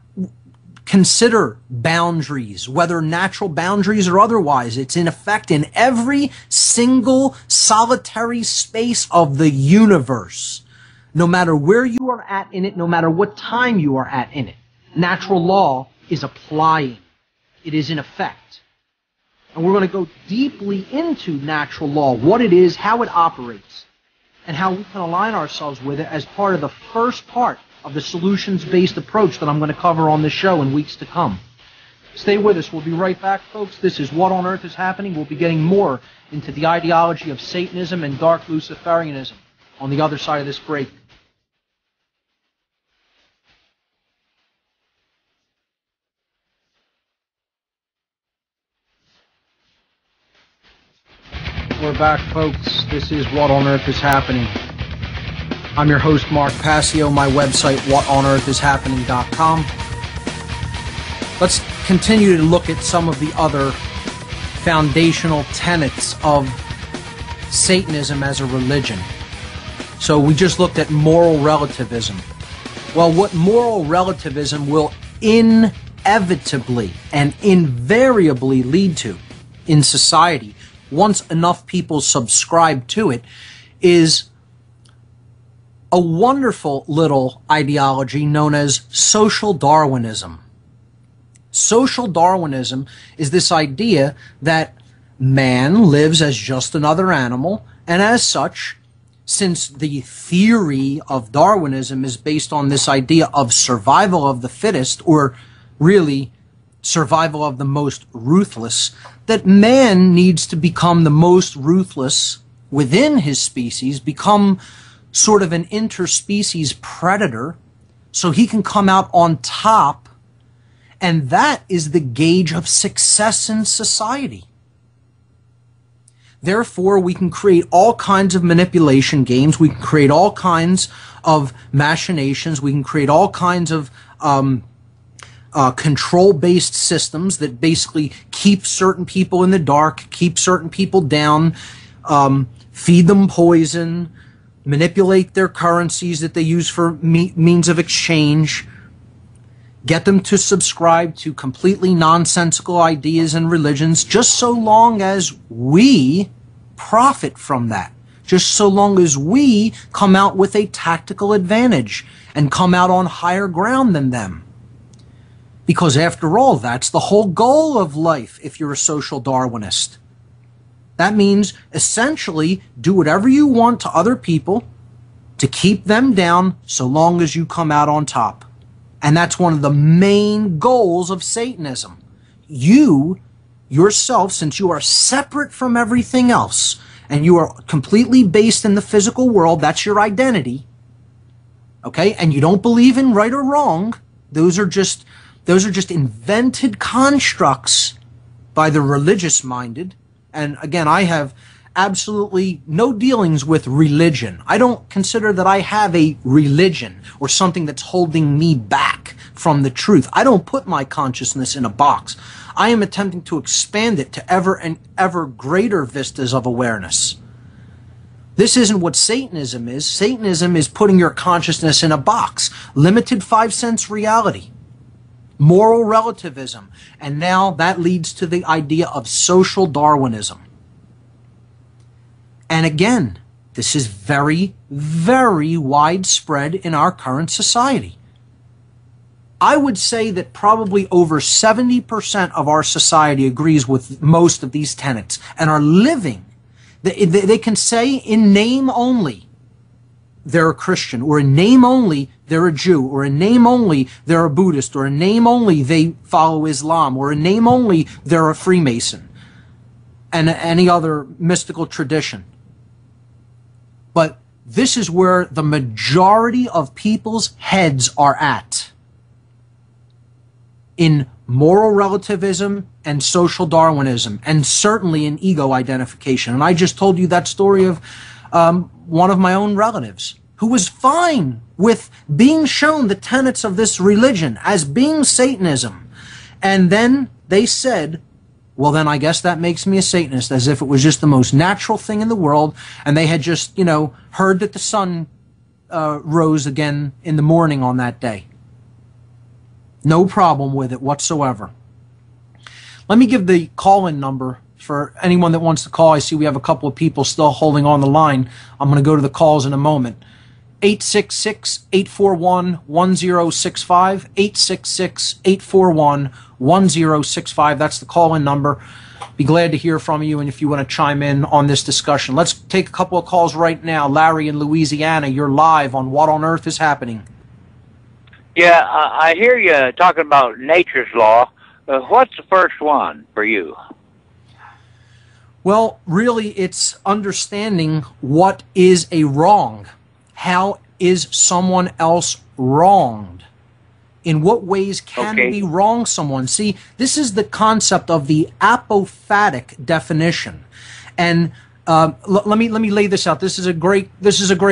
[SPEAKER 2] consider boundaries, whether natural boundaries or otherwise. It's in effect in every single solitary space of the universe, no matter where you are at in it, no matter what time you are at in it. Natural law is applying. It is in effect. And we're going to go deeply into natural law, what it is, how it operates, and how we can align ourselves with it as part of the first part of the solutions-based approach that I'm going to cover on this show in weeks to come. Stay with us. We'll be right back, folks. This is What on Earth is Happening. We'll be getting more into the ideology of Satanism and dark Luciferianism on the other side of this break. We're back, folks. This is What on Earth is Happening. I'm your host, Mark Passio. My website, whatonearthishappening.com. Let's continue to look at some of the other foundational tenets of Satanism as a religion. So we just looked at moral relativism. Well, what moral relativism will inevitably and invariably lead to in society, once enough people subscribe to it, is a wonderful little ideology known as social Darwinism. Social Darwinism is this idea that man lives as just another animal, and as such, since the theory of Darwinism is based on this idea of survival of the fittest, or really survival of the most ruthless, that man needs to become the most ruthless within his species, become sort of an interspecies predator, so he can come out on top, and that is the gauge of success in society. Therefore, we can create all kinds of manipulation games. We can create all kinds of machinations. We can create all kinds of control-based systems that basically keep certain people in the dark, keep certain people down, feed them poison, manipulate their currencies that they use for means of exchange, get them to subscribe to completely nonsensical ideas and religions, just so long as we profit from that, just so long as we come out with a tactical advantage and come out on higher ground than them. Because after all, that's the whole goal of life if you're a social Darwinist. That means essentially do whatever you want to other people to keep them down so long as you come out on top. And that's one of the main goals of Satanism. You, yourself, since you are separate from everything else, and you are completely based in the physical world, that's your identity, okay? And you don't believe in right or wrong. Those are just invented constructs by the religious-minded. And again, I have absolutely no dealings with religion. I don't consider that I have a religion or something that's holding me back from the truth. I don't put my consciousness in a box. I am attempting to expand it to ever and ever greater vistas of awareness. This isn't what Satanism is. Satanism is putting your consciousness in a box. Limited 5-sense reality. Moral relativism. And now that leads to the idea of social Darwinism. And again, this is very, very widespread in our current society. I would say that probably over 70% of our society agrees with most of these tenets and are living. They can say in name only they're a Christian, or in name only they're a Jew, or in name only they're a Buddhist, or in name only they follow Islam, or in name only they're a Freemason, and any other mystical tradition. But this is where the majority of people's heads are at. In moral relativism and social Darwinism, and certainly in ego identification. And I just told you that story of one of my own relatives who was fine with being shown the tenets of this religion as being Satanism. And then they said, well, then I guess that makes me a Satanist, as if it was just the most natural thing in the world, and they had just, heard that the sun rose again in the morning on that day. No problem with it whatsoever. Let me give the call-in number for anyone that wants to call. I see we have a couple of people still holding on the line. I'm going to go to the calls in a moment. 866-841-1065, 866-841-1065. That's the call-in number. Be glad to hear from you, and if you want to chime in on this discussion. Let's take a couple of calls right now. Larry in Louisiana, you're live on What on Earth is Happening.
[SPEAKER 4] Yeah, I hear you talking about nature's law. What's the first one for you?
[SPEAKER 2] Well, really, it's understanding what is a wrong. How is someone else wronged? In what ways can we wrong someone? See, this is the concept of the apophatic definition. And let me lay this out. This is a great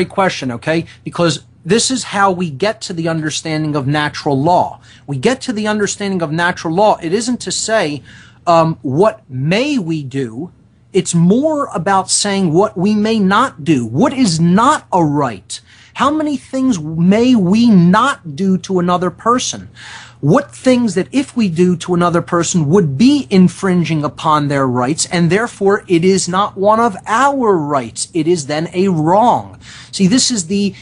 [SPEAKER 2] question, okay? Because this is how we get to the understanding of natural law. We get to the understanding of natural law. It isn't to say what may we do. It's more about saying what we may not do. What is not a right? How many things may we not do to another person? What things that if we do to another person would be infringing upon their rights, and therefore it is not one of our rights. It is then a wrong. See, this is the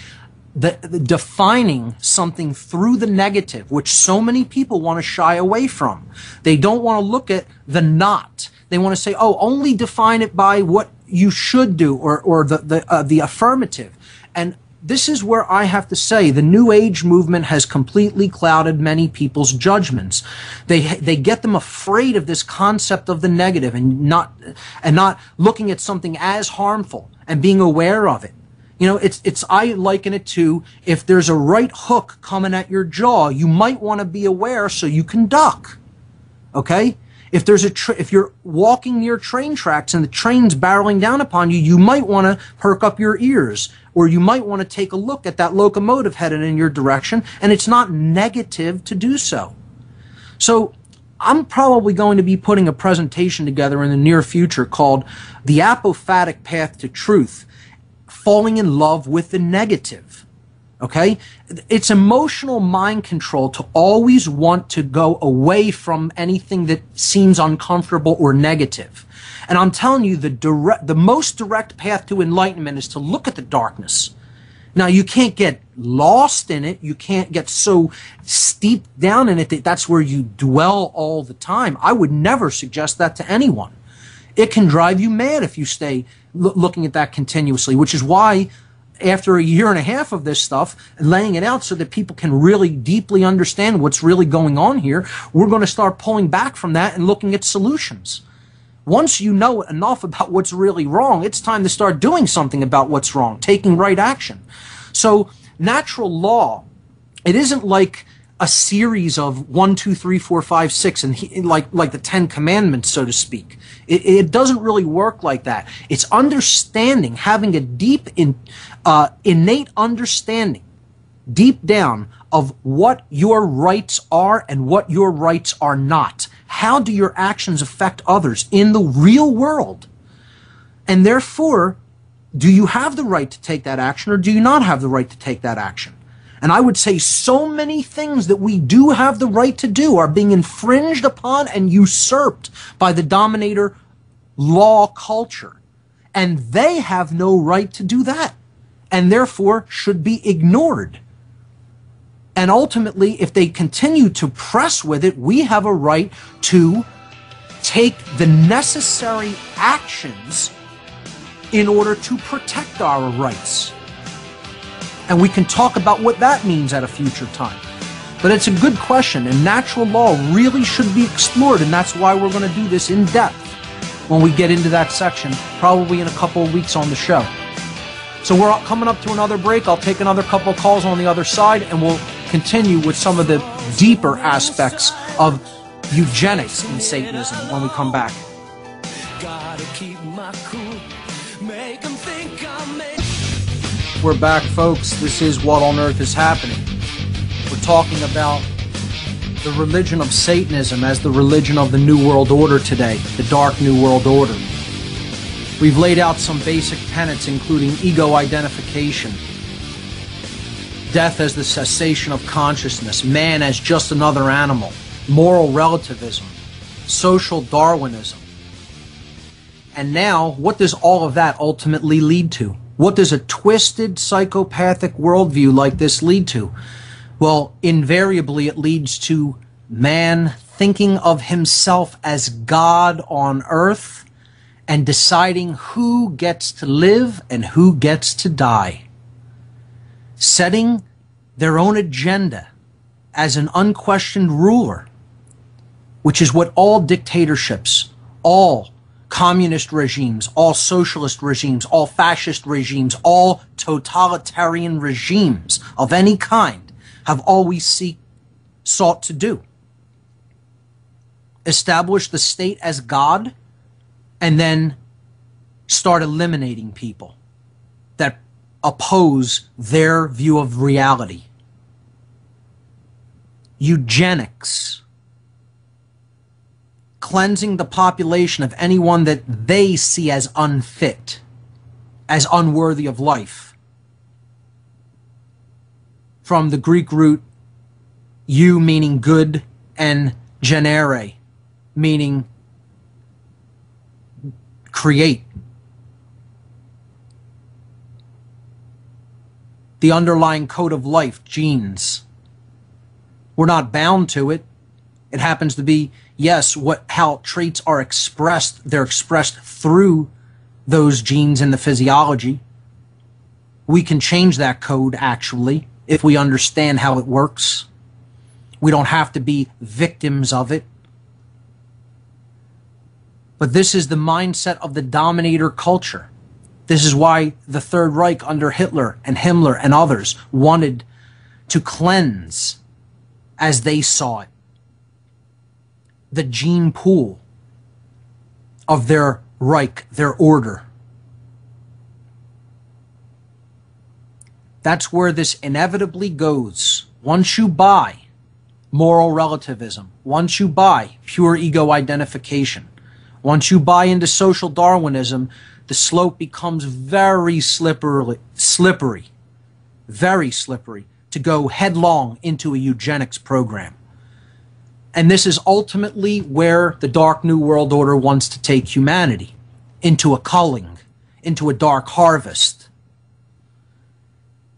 [SPEAKER 2] defining something through the negative, which so many people want to shy away from. They don't want to look at the not. They want to say, oh, only define it by what you should do, or the affirmative. And this is where I have to say the New Age movement has completely clouded many people's judgments. They get them afraid of this concept of the negative and not looking at something as harmful and being aware of it. I liken it to, if there's a right hook coming at your jaw, you might want to be aware so you can duck. Okay? If you're walking near train tracks and the train's barreling down upon you, you might want to perk up your ears, or you might want to take a look at that locomotive headed in your direction, and it's not negative to do so. So I'm probably going to be putting a presentation together in the near future called The Apophatic Path to Truth, Falling in Love with the Negative. Okay? It's emotional mind control to always want to go away from anything that seems uncomfortable or negative. And I'm telling you, the most direct path to enlightenment is to look at the darkness. Now, you can't get lost in it. You can't get so steeped down in it that that's where you dwell all the time. I would never suggest that to anyone. It can drive you mad if you stay looking at that continuously, which is why after a year and a half of this stuff, laying it out so that people can really deeply understand what's really going on here, we're going to start pulling back from that and looking at solutions. Once you know enough about what's really wrong, it's time to start doing something about what's wrong, taking right action. So natural law, it isn't like a series of 1, 2, 3, 4, 5, 6, and like the 10 Commandments, so to speak. It doesn't really work like that. It's understanding, having a deep, innate understanding, deep down, of what your rights are and what your rights are not. How do your actions affect others in the real world? And therefore, do you have the right to take that action, or do you not have the right to take that action? And I would say so many things that we do have the right to do are being infringed upon and usurped by the dominator law culture. And they have no right to do that, and therefore should be ignored. And ultimately, if they continue to press with it, we have a right to take the necessary actions in order to protect our rights. And we can talk about what that means at a future time. But it's a good question, and natural law really should be explored, and that's why we're going to do this in depth when we get into that section, probably in a couple of weeks on the show. So we're coming up to another break. I'll take another couple of calls on the other side, and we'll continue with some of the deeper aspects of eugenics in Satanism when we come back. Gotta keep my cool, make 'em think We're back, folks. This is What on Earth is Happening. We're talking about the religion of Satanism as the religion of the New World Order today, the Dark New World Order. We've laid out some basic tenets, including ego identification, death as the cessation of consciousness, man as just another animal, moral relativism, social Darwinism. And now, what does all of that ultimately lead to? What does a twisted psychopathic worldview like this lead to? Well, invariably it leads to man thinking of himself as God on earth and deciding who gets to live and who gets to die. Setting their own agenda as an unquestioned ruler, which is what all dictatorships, all communist regimes, all socialist regimes, all fascist regimes, all totalitarian regimes of any kind have always sought to do. Establish the state as God and then start eliminating people that oppose their view of reality. Eugenics. Cleansing the population of anyone that they see as unfit, as unworthy of life. From the Greek root eu meaning good and genere meaning create. The underlying code of life, genes. We're not bound to it. It happens to be, yes, how traits are expressed. They're expressed through those genes in the physiology. We can change that code, actually, if we understand how it works. We don't have to be victims of it. But this is the mindset of the dominator culture. This is why the Third Reich under Hitler and Himmler and others wanted to cleanse as they saw it. the gene pool of their Reich, their order. That's where this inevitably goes. Once you buy moral relativism, once you buy pure ego identification, once you buy into social Darwinism, the slope becomes very slippery, very slippery to go headlong into a eugenics program. And this is ultimately where the Dark New World Order wants to take humanity, into a culling, into a dark harvest,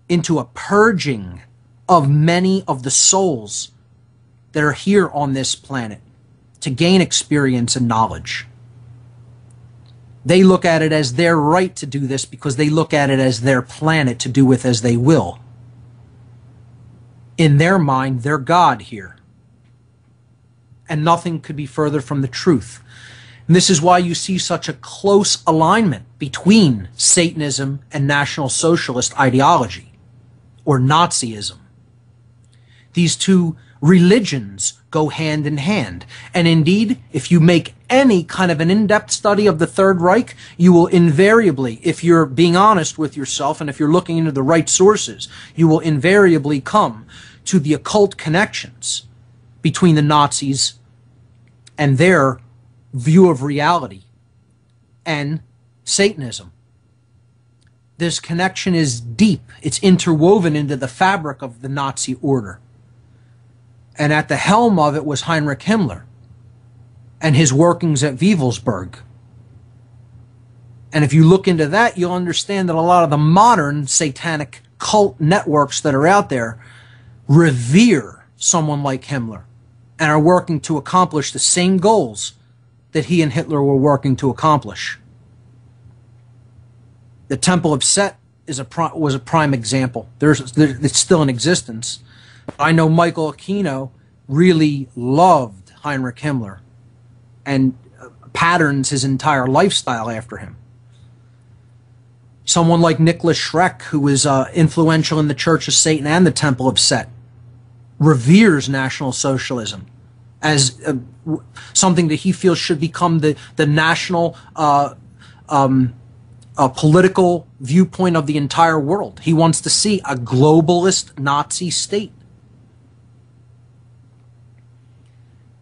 [SPEAKER 2] into a purging of many of the souls that are here on this planet to gain experience and knowledge. They look at it as their right to do this because they look at it as their planet to do with as they will. In their mind, they're God here. And nothing could be further from the truth. And this is why you see such a close alignment between Satanism and National Socialist ideology, or Nazism. These two religions go hand in hand. And indeed, if you make any kind of an in-depth study of the Third Reich, you will invariably, if you're being honest with yourself and if you're looking into the right sources, you will invariably come to the occult connections between the Nazis and their view of reality and Satanism. This connection is deep. It's interwoven into the fabric of the Nazi order. And at the helm of it was Heinrich Himmler and his workings at Wewelsburg. And if you look into that, you'll understand that a lot of the modern satanic cult networks that are out there revere someone like Himmler and are working to accomplish the same goals that he and Hitler were working to accomplish. The Temple of Set was a prime example. It's still in existence. I know Michael Aquino really loved Heinrich Himmler and patterns his entire lifestyle after him. Someone like Nicholas Schreck, who was influential in the Church of Satan and the Temple of Set, reveres National Socialism as something that he feels should become the national political viewpoint of the entire world. He wants to see a globalist Nazi state.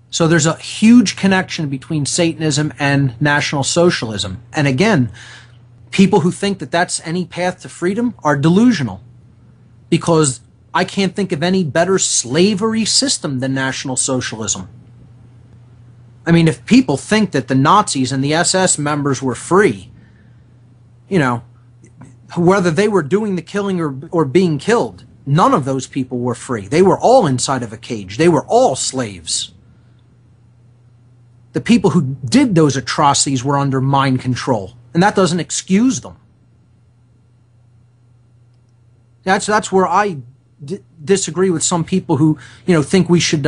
[SPEAKER 2] So there's a huge connection between Satanism and National Socialism. And again, people who think that that's any path to freedom are delusional, because I can't think of any better slavery system than National Socialism. I mean, if people think that the Nazis and the SS members were free, you know, whether they were doing the killing or being killed, none of those people were free. They were all inside of a cage. They were all slaves. The people who did those atrocities were under mind control, and that doesn't excuse them. That's where I disagree with some people who, you know, think we should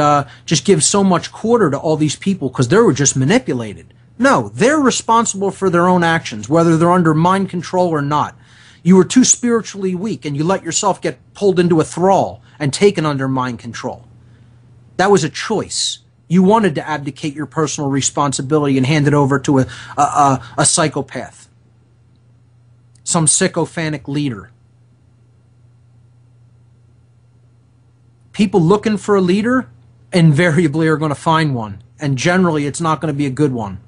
[SPEAKER 2] just give so much quarter to all these people because they were just manipulated. No, they're responsible for their own actions, whether they're under mind control or not. You were too spiritually weak and you let yourself get pulled into a thrall and taken under mind control. That was a choice. You wanted to abdicate your personal responsibility and hand it over to a psychopath, some sycophantic leader. People looking for a leader invariably are going to find one, and generally it's not going to be a good one.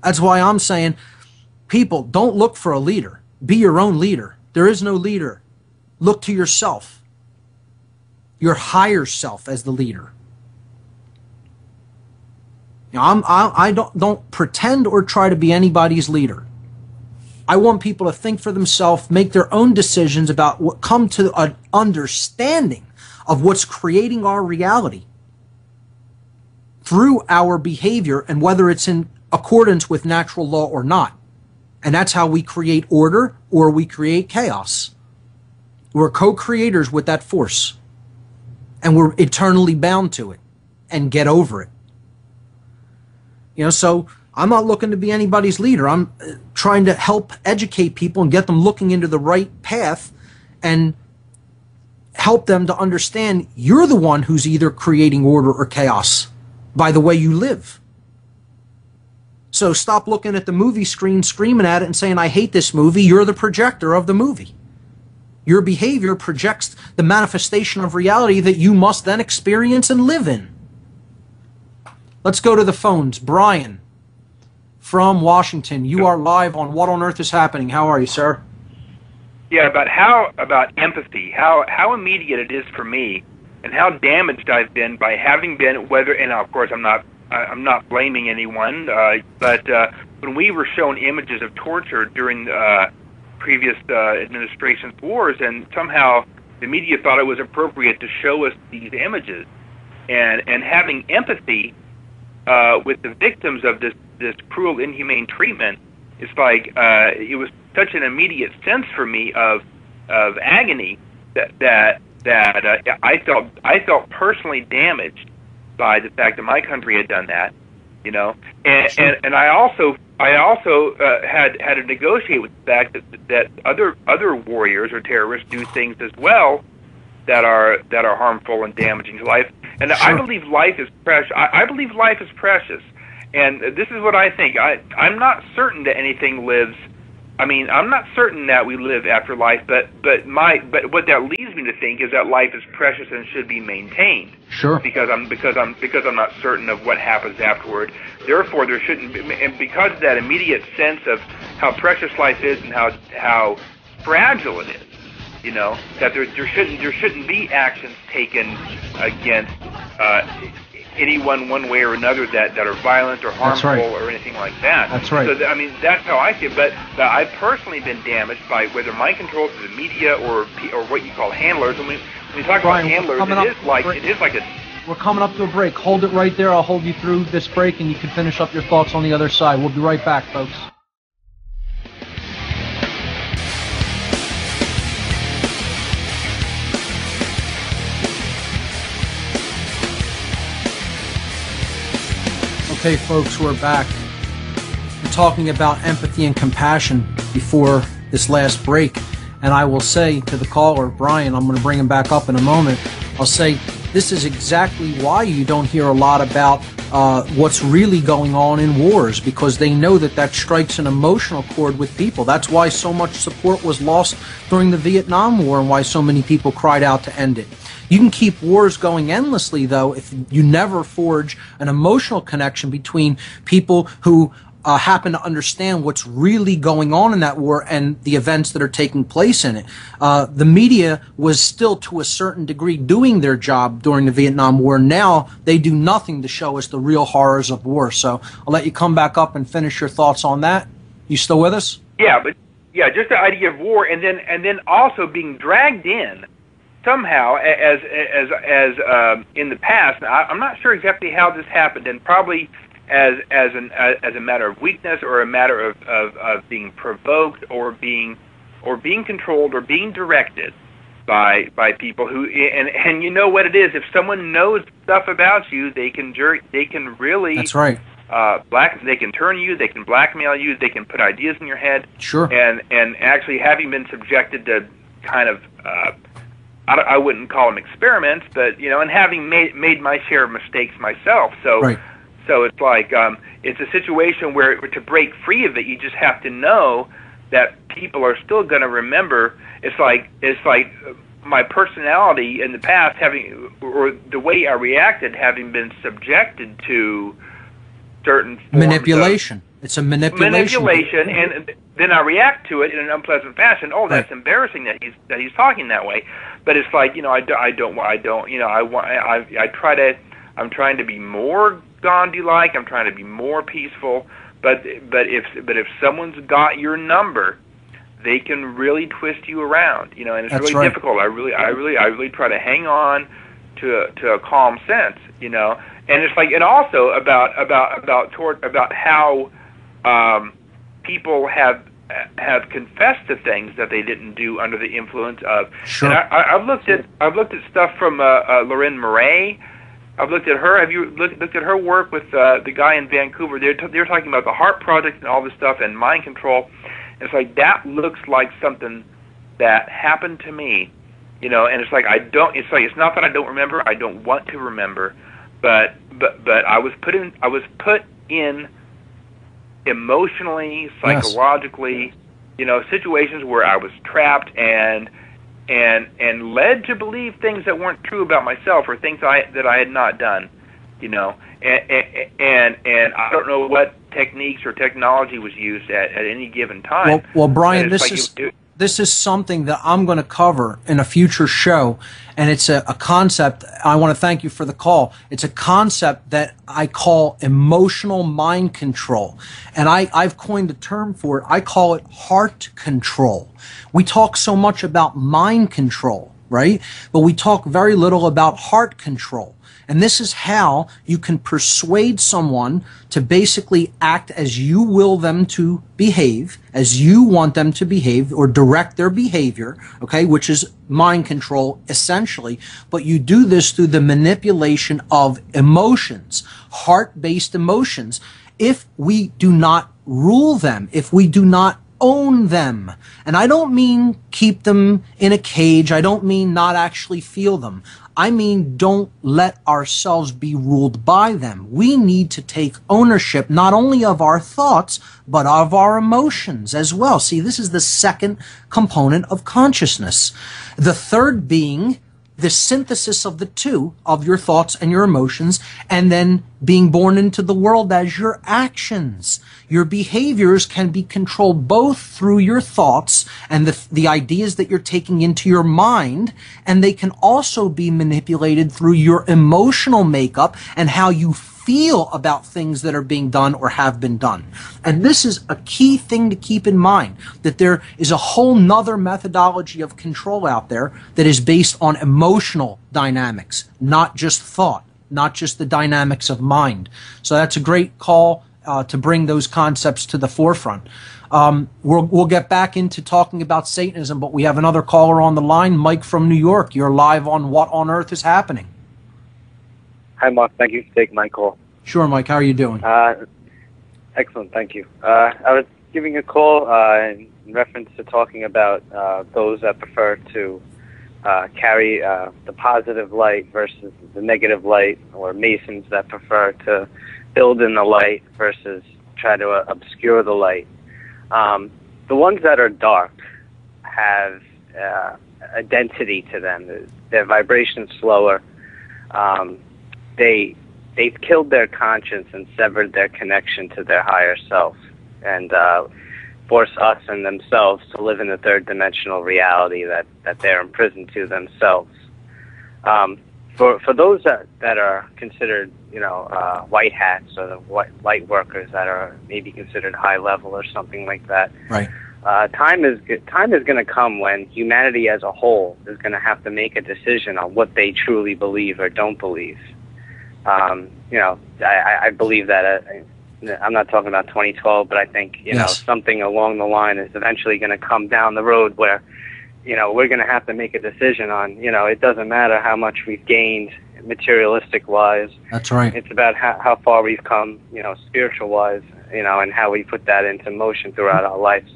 [SPEAKER 2] That's why I'm saying, people, don't look for a leader. Be your own leader. There is no leader. Look to yourself, your higher self as the leader. You know, I don't pretend or try to be anybody's leader. I want people to think for themselves, make their own decisions about what, come to an understanding of what's creating our reality through our behavior and whether it's in accordance with natural law or not. And that's how we create order or we create chaos. We're co-creators with that force, and we're eternally bound to it, and get over it. You know, so I'm not looking to be anybody's leader. I'm trying to help educate people and get them looking into the right path and help them to understand you're the one who's either creating order or chaos. by the way you live. So stop looking at the movie screen, screaming at it and saying, I hate this movie. You're the projector of the movie. Your behavior projects the manifestation of reality that you must then experience and live in. Let's go to the phones. Brian from Washington, you are live on What on Earth is Happening. How are you, sir?
[SPEAKER 5] Yeah, about empathy, how immediate it is for me, and how damaged I've been by having been, and of course I'm not blaming anyone, but when we were shown images of torture during previous administration's wars, and somehow the media thought it was appropriate to show us these images, and having empathy with the victims of this cruel, inhumane treatment, it's like it was such an immediate sense for me of agony that I felt personally damaged by the fact that my country had done that, you know, and I also had to negotiate with the fact that other warriors or terrorists do things as well that are harmful and damaging to life. And sure. I believe life is precious. I believe life is precious, and this is what I think. I'm not certain that anything lives. I mean, I'm not certain that we live after life, but what that leads me to think is that life is precious and should be maintained.
[SPEAKER 2] Sure.
[SPEAKER 5] Because I'm not certain of what happens afterward. Therefore, there shouldn't be, and because of that immediate sense of how precious life is and how fragile it is, you know, that there shouldn't be actions taken against anyone one way or another that are violent or harmful or anything like that.
[SPEAKER 2] That's right.
[SPEAKER 5] So, I mean, that's how I see it. But I've personally been damaged by whether mind control through the media or what you call handlers. And when you talk
[SPEAKER 2] Brian,
[SPEAKER 5] about handlers, it is like a...
[SPEAKER 2] We're coming up to a break. Hold it right there. I'll hold you through this break, and you can finish up your thoughts on the other side. We'll be right back, folks. Okay, folks, we're back. We're talking about empathy and compassion before this last break. And I will say to the caller, Brian, I'm going to bring him back up in a moment. I'll say this is exactly why you don't hear a lot about what's really going on in wars, because they know that strikes an emotional chord with people. That's why so much support was lost during the Vietnam War and why so many people cried out to end it. You can keep wars going endlessly, though, if you never forge an emotional connection between people who happen to understand what's really going on in that war and the events that are taking place in it. The media was still, to a certain degree, doing their job during the Vietnam War. Now they do nothing to show us the real horrors of war. So I'll let you come back up and finish your thoughts on that. You still with us?
[SPEAKER 5] Yeah, just the idea of war, and then also being dragged in somehow, as in the past. Now, I'm not sure exactly how this happened, and probably as a matter of weakness or a matter of being provoked or being controlled or being directed by people who, and you know what it is. If someone knows stuff about you, they can really. That's right. They can turn you, they can blackmail you, they can put ideas in your head.
[SPEAKER 2] Sure.
[SPEAKER 5] And actually, having been subjected to kind of I wouldn't call them experiments, but and having made my share of mistakes myself, so
[SPEAKER 2] right.
[SPEAKER 5] So it's like it's a situation where to break free of it, you just have to know that people are still going to remember. It's like my personality in the past, or the way I reacted, having been subjected to certain forms
[SPEAKER 2] manipulation. It's a manipulation,
[SPEAKER 5] and then I react to it in an unpleasant fashion. Oh, that's embarrassing that he's talking that way. But it's like I'm trying to be more Gandhi-like. I'm trying to be more peaceful. But if someone's got your number, they can really twist you around. And it's
[SPEAKER 2] That's
[SPEAKER 5] really
[SPEAKER 2] right.
[SPEAKER 5] difficult. I really try to hang on to a calm sense. And it's like, and also about how people have confessed to things that they didn't do under the influence of.
[SPEAKER 2] Sure.
[SPEAKER 5] And I've looked at stuff from Lorraine Murray. I've looked at her. Have you looked at her work with the guy in Vancouver? They're talking about the Heart Project and all this stuff and mind control. And it's like that looks like something that happened to me, And it's like it's not that I don't remember. I don't want to remember, but I was put in emotionally, psychologically, situations where I was trapped and led to believe things that weren't true about myself or things that I had not done, and I don't know what techniques or technology was used at any given time.
[SPEAKER 2] Well, Brian, this is something that I'm going to cover in a future show, and it's a concept. I want to thank you for the call. It's a concept that I call emotional mind control, and I've coined a term for it. I call it heart control. We talk so much about mind control, right? But we talk very little about heart control. And this is how you can persuade someone to basically act as you will them to behave, as you want them to behave, or direct their behavior, okay, which is mind control essentially. But you do this through the manipulation of emotions, heart-based emotions. If we do not rule them, if we do not own them. And I don't mean keep them in a cage. I don't mean not actually feel them. I mean, don't let ourselves be ruled by them. We need to take ownership not only of our thoughts, but of our emotions as well. See, this is the second component of consciousness. The third being the synthesis of the two, of your thoughts and your emotions, and then being born into the world as your actions. Your behaviors can be controlled both through your thoughts and the ideas that you're taking into your mind, and they can also be manipulated through your emotional makeup and how you feel about things that are being done or have been done. And this is a key thing to keep in mind, that there is a whole nother methodology of control out there that is based on emotional dynamics, not just thought, not just the dynamics of mind. So that's a great call to bring those concepts to the forefront. We'll get back into talking about Satanism, but we have another caller on the line, Mike from New York. You're live on What on Earth is Happening.
[SPEAKER 6] Hi, Mark. Thank you for taking my call.
[SPEAKER 2] Sure, Mike. How are you doing?
[SPEAKER 6] Excellent. Thank you. I was giving a call in reference to talking about those that prefer to carry the positive light versus the negative light, or Masons that prefer to build in the light versus try to obscure the light. The ones that are dark have a density to them. Their vibration's slower. They've killed their conscience and severed their connection to their higher self, and force us and themselves to live in a third-dimensional reality that they're imprisoned to themselves. For those that are considered, white hats, or the light workers that are maybe considered high level or something like that,
[SPEAKER 2] right?
[SPEAKER 6] Time is going to come when humanity as a whole is going to have to make a decision on what they truly believe or don't believe. I believe that. I'm not talking about 2012, but I think something along the line is eventually going to come down the road where we're going to have to make a decision on, it doesn't matter how much we've gained materialistic-wise.
[SPEAKER 2] That's right.
[SPEAKER 6] It's about how far we've come, spiritual-wise, and how we put that into motion throughout our lives.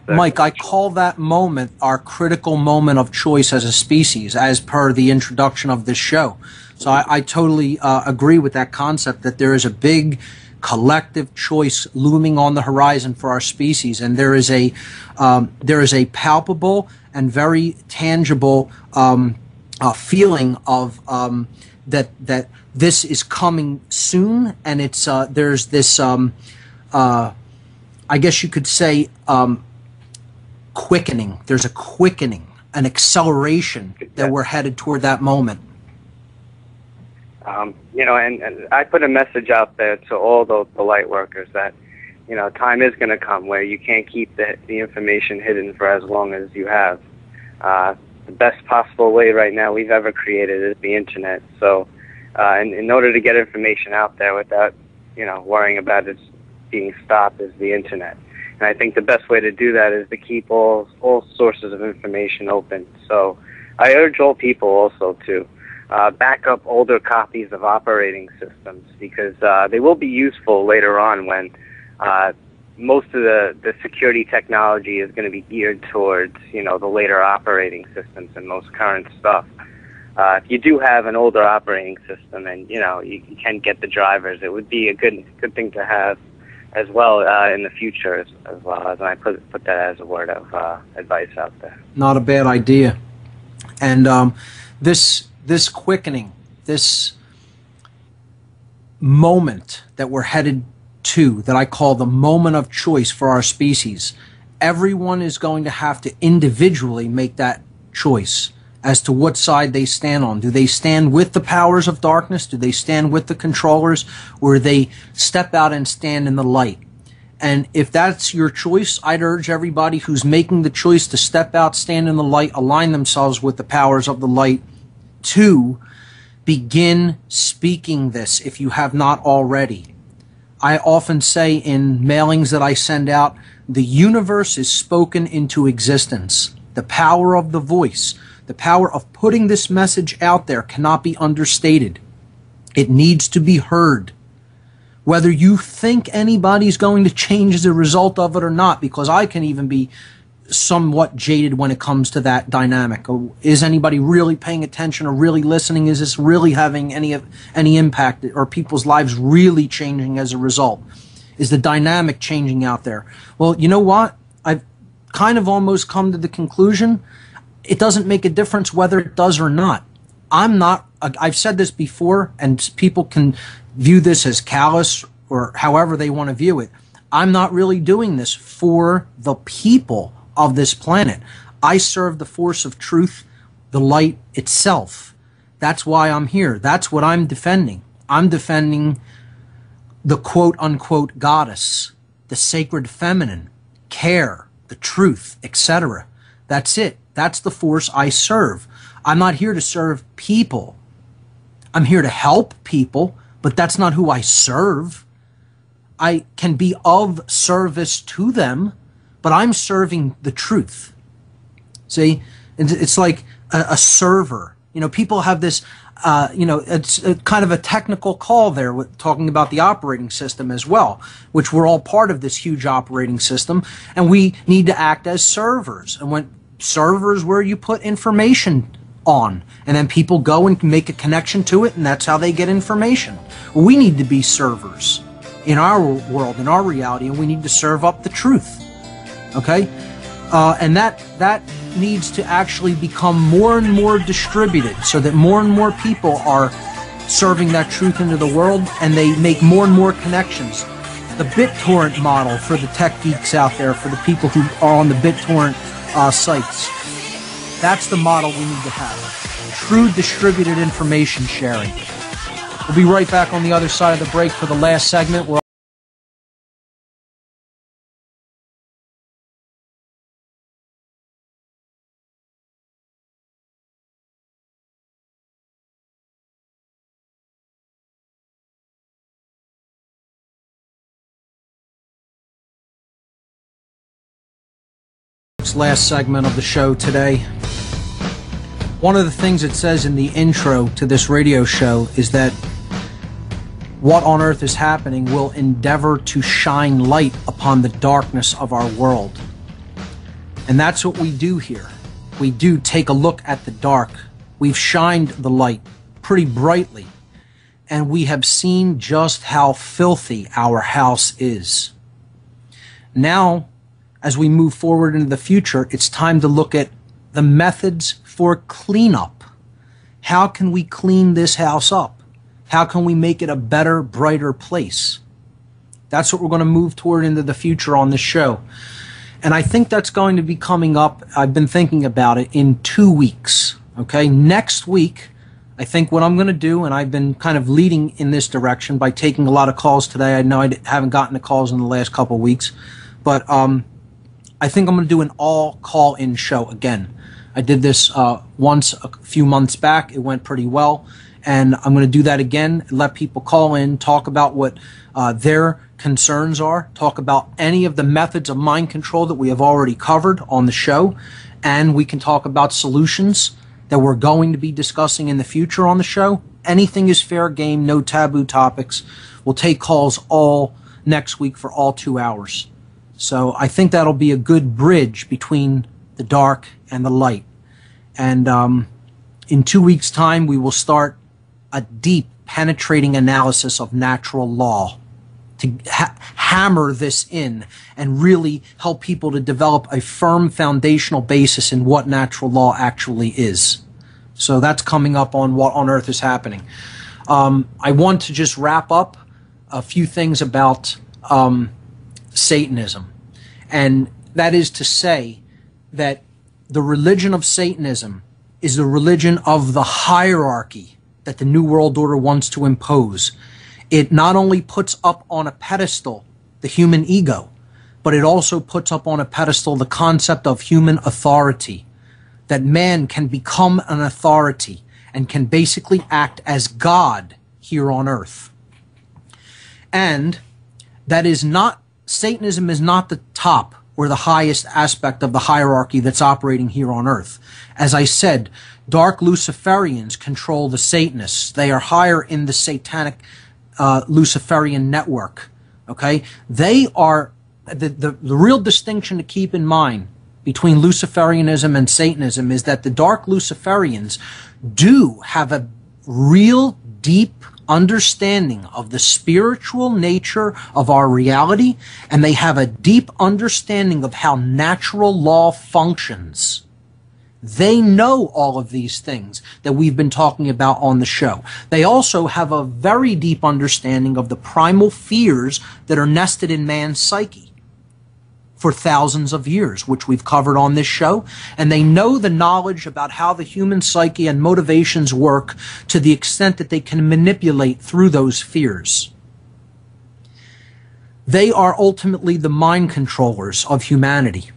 [SPEAKER 2] Mike, I call that moment our critical moment of choice as a species, as per the introduction of this show. So I totally agree with that concept, that there is a big collective choice looming on the horizon for our species, and there is a palpable and very tangible feeling of that this is coming soon, and it's there's this I guess you could say quickening. There's a quickening, an acceleration that we're headed toward that moment.
[SPEAKER 6] And I put a message out there to all the light workers that, time is going to come where you can't keep the information hidden for as long as you have. The best possible way right now we've ever created is the internet. So, in order to get information out there without, worrying about it being stopped, is the internet. And I think the best way to do that is to keep all sources of information open. So, I urge all people also to back up older copies of operating systems, because they will be useful later on when most of the security technology is going to be geared towards, the later operating systems and most current stuff. if you do have an older operating system and, you know, you can get the drivers, it would be a good thing to have as well in the future as well. As I put that as a word of advice out there.
[SPEAKER 2] Not a bad idea. And this quickening, this moment that we're headed to, that I call the moment of choice for our species, everyone is going to have to individually make that choice as to what side they stand on. Do they stand with the powers of darkness? Do they stand with the controllers? Or do they step out and stand in the light? And if that's your choice, I'd urge everybody who's making the choice to step out, stand in the light, align themselves with the powers of the light, to begin speaking this if you have not already. I often say in mailings that I send out, the universe is spoken into existence. The power of the voice, the power of putting this message out there cannot be understated. It needs to be heard. Whether you think anybody's going to change as a result of it or not, because I can even be somewhat jaded when it comes to that dynamic. Is anybody really paying attention or really listening? Is this really having any impact? Are people's lives really changing as a result? Is the dynamic changing out there? Well, you know what? I've kind of almost come to the conclusion it doesn't make a difference whether it does or not. I've said this before, and people can view this as callous or however they want to view it. I'm not really doing this for the people of this planet. I serve the force of truth, the light itself. That's why I'm here. That's what I'm defending. I'm defending the quote-unquote goddess, the sacred feminine, care, the truth, etc. That's it. That's the force I serve. I'm not here to serve people. I'm here to help people, but that's not who I serve. I can be of service to them, but I'm serving the truth. See, it's like a server. You know, people have this, it's a kind of a technical call there with talking about the operating system as well, which we're all part of this huge operating system, and we need to act as servers. And when servers, where you put information on, and then people go and make a connection to it, and that's how they get information. Well, we need to be servers in our world, in our reality, and we need to serve up the truth. Okay? And that needs to actually become more and more distributed so that more and more people are serving that truth into the world, and they make more and more connections. The BitTorrent model for the tech geeks out there, for the people who are on the BitTorrent sites. That's the model we need to have. True distributed information sharing. We'll be right back on the other side of the break for the last segment. Last segment of the show today. One of the things it says in the intro to this radio show is that what on earth is happening will endeavor to shine light upon the darkness of our world. And that's what we do here. We do take a look at the dark. We've shined the light pretty brightly, and we have seen just how filthy our house is. Now, as we move forward into the future, it's time to look at the methods for cleanup. How can we clean this house up? How can we make it a better, brighter place? That's what we're going to move toward into the future on this show. And I think that's going to be coming up, I've been thinking about it, in 2 weeks. Okay, next week, I think what I'm going to do, and I've been kind of leading in this direction by taking a lot of calls today. I know I haven't gotten the calls in the last couple of weeks, but I think I'm going to do an all call-in show again. I did this once a few months back. It went pretty well. And I'm going to do that again, let people call in, talk about what their concerns are, talk about any of the methods of mind control that we have already covered on the show, and we can talk about solutions that we're going to be discussing in the future on the show. Anything is fair game, no taboo topics. We'll take calls all next week for all 2 hours. So I think that'll be a good bridge between the dark and the light. And in 2 weeks' time, we will start a deep, penetrating analysis of natural law to hammer this in and really help people to develop a firm foundational basis in what natural law actually is. So that's coming up on What on Earth is Happening. I want to just wrap up a few things about Satanism. And that is to say that the religion of Satanism is the religion of the hierarchy that the New World Order wants to impose. It not only puts up on a pedestal the human ego, but it also puts up on a pedestal the concept of human authority, that man can become an authority and can basically act as God here on earth. And that is not, Satanism is not the top or the highest aspect of the hierarchy that's operating here on earth. As I said, dark Luciferians control the Satanists. They are higher in the satanic Luciferian network. Okay? They are, the real distinction to keep in mind between Luciferianism and Satanism is that the dark Luciferians do have a real deep understanding of the spiritual nature of our reality, and they have a deep understanding of how natural law functions. They know all of these things that we've been talking about on the show. They also have a very deep understanding of the primal fears that are nested in man's psyche for thousands of years, which we've covered on this show. And they know the knowledge about how the human psyche and motivations work to the extent that they can manipulate through those fears. They are ultimately the mind controllers of humanity.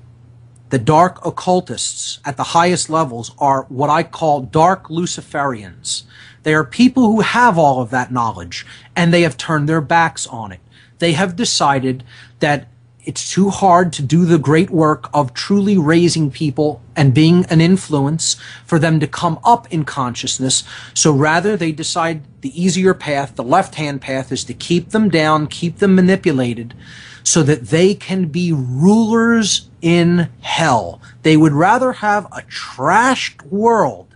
[SPEAKER 2] The dark occultists at the highest levels are what I call dark Luciferians. They are people who have all of that knowledge, and they have turned their backs on it. They have decided that it's too hard to do the great work of truly raising people and being an influence for them to come up in consciousness. So rather, they decide the easier path, the left-hand path, is to keep them down, keep them manipulated, so that they can be rulers in hell. They would rather have a trashed world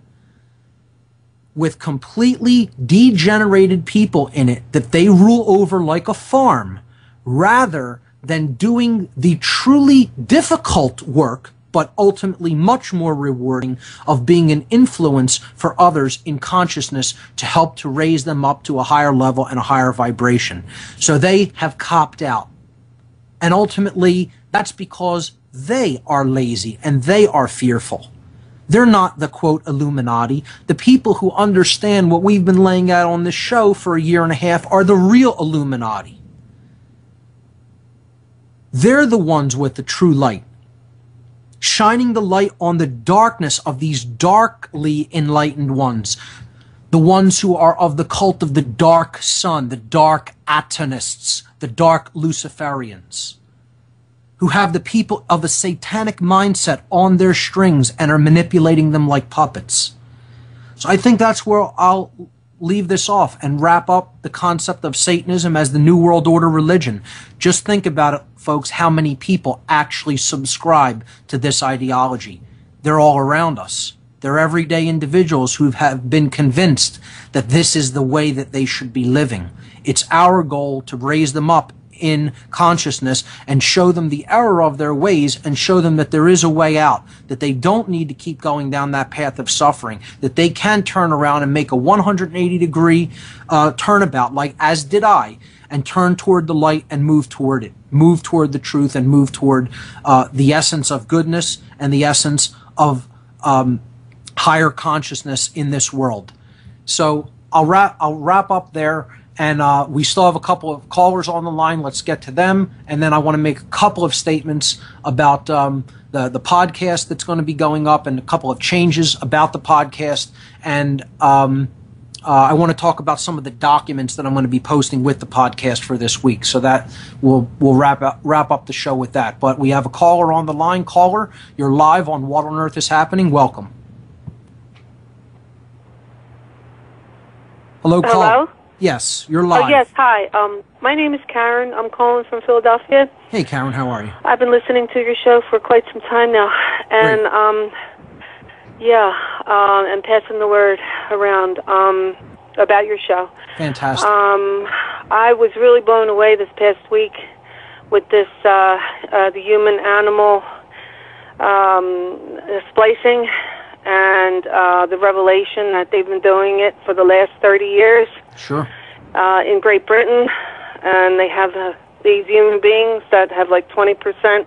[SPEAKER 2] with completely degenerated people in it that they rule over like a farm, rather than doing the truly difficult work, but ultimately much more rewarding, of being an influence for others in consciousness to help to raise them up to a higher level and a higher vibration. So they have copped out. And ultimately, that's because they are lazy and they are fearful. They're not the, quote, Illuminati. The people who understand what we've been laying out on this show for a year and a half are the real Illuminati. They're the ones with the true light, shining the light on the darkness of these darkly enlightened ones, the ones who are of the cult of the dark sun, the dark Atonists, the dark Luciferians, who have the people of a satanic mindset on their strings and are manipulating them like puppets. So I think that's where I'll leave this off and wrap up the concept of Satanism as the New World Order religion. Just think about it, folks, how many people actually subscribe to this ideology. They're all around us. They're everyday individuals who have been convinced that this is the way that they should be living. It's our goal to raise them up in consciousness and show them the error of their ways and show them that there is a way out, that they don't need to keep going down that path of suffering, that they can turn around and make a 180-degree turnabout, like as did I, and turn toward the light and move toward it, move toward the truth and move toward the essence of goodness and the essence of higher consciousness in this world. So I'll wrap up there. And we still have a couple of callers on the line. Let's get to them. And then I want to make a couple of statements about the podcast that's going to be going up and a couple of changes about the podcast. And I want to talk about some of the documents that I'm going to be posting with the podcast for this week. So that we'll wrap up the show with that. But we have a caller on the line. Caller, you're live on What on Earth is Happening. Welcome. Hello, caller.
[SPEAKER 7] Hello?
[SPEAKER 2] Yes, you're live.
[SPEAKER 7] Oh, yes, hi. My name is Karen. I'm calling from Philadelphia.
[SPEAKER 2] Hey, Karen, how are you?
[SPEAKER 7] I've been listening to your show for quite some time now. And,
[SPEAKER 2] Great.
[SPEAKER 7] and passing the word around about your show.
[SPEAKER 2] Fantastic.
[SPEAKER 7] I was really blown away this past week with this the human-animal splicing and the revelation that they've been doing it for the last 30 years.
[SPEAKER 2] Sure.
[SPEAKER 7] In Great Britain, and they have these human beings that have like 20%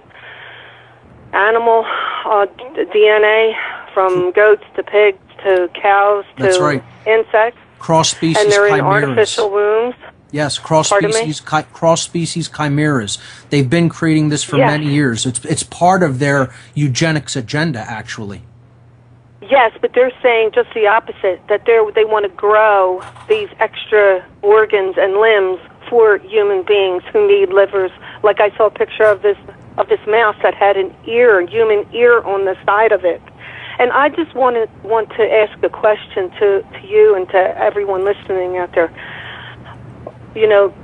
[SPEAKER 7] animal DNA, from goats to pigs to cows to insects.
[SPEAKER 2] Cross-species
[SPEAKER 7] and they're in
[SPEAKER 2] chimeras.
[SPEAKER 7] artificial wombs.
[SPEAKER 2] Yes, cross-species chimeras. They've been creating this for many years. It's part of their eugenics agenda, actually.
[SPEAKER 7] Yes, but they're saying just the opposite, that they want to grow these extra organs and limbs for human beings who need livers. Like I saw a picture of this mouse that had an ear, a human ear on the side of it. And I just want to ask a question to you and to everyone listening out there. You know,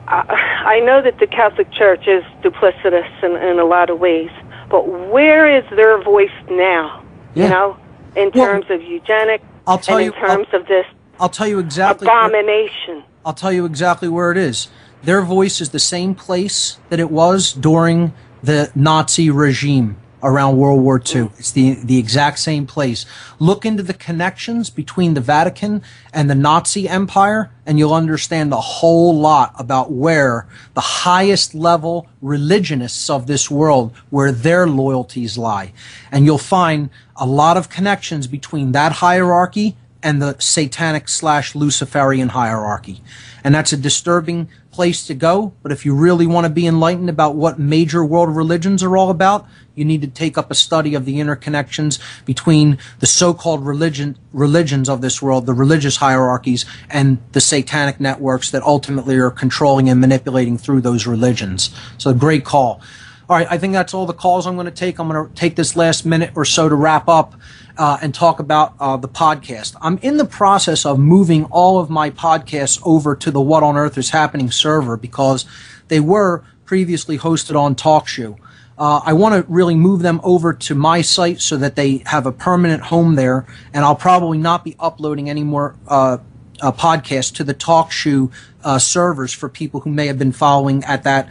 [SPEAKER 7] I know that the Catholic Church is duplicitous in a lot of ways, but where is their voice now?
[SPEAKER 2] Yeah.
[SPEAKER 7] You know, in terms of eugenics, of this
[SPEAKER 2] I'll tell you exactly
[SPEAKER 7] abomination.
[SPEAKER 2] I'll tell you exactly where it is. Their voice is the same place that it was during the Nazi regime around World War II. It's the exact same place. Look into the connections between the Vatican and the Nazi Empire, and you'll understand a whole lot about where the highest level religionists of this world, where their loyalties lie. And you'll find a lot of connections between that hierarchy and the satanic/Luciferian hierarchy. And that's a disturbing place to go, but if you really want to be enlightened about what major world religions are all about, you need to take up a study of the interconnections between the so-called religions of this world, the religious hierarchies, and the satanic networks that ultimately are controlling and manipulating through those religions. So great call. All right, I think that's all the calls I'm going to take. I'm going to take this last minute or so to wrap up and talk about the podcast. I'm in the process of moving all of my podcasts over to the What on Earth is Happening server because they were previously hosted on TalkShoe. I want to really move them over to my site so that they have a permanent home there, and I'll probably not be uploading any more podcasts to the TalkShoe servers for people who may have been following at that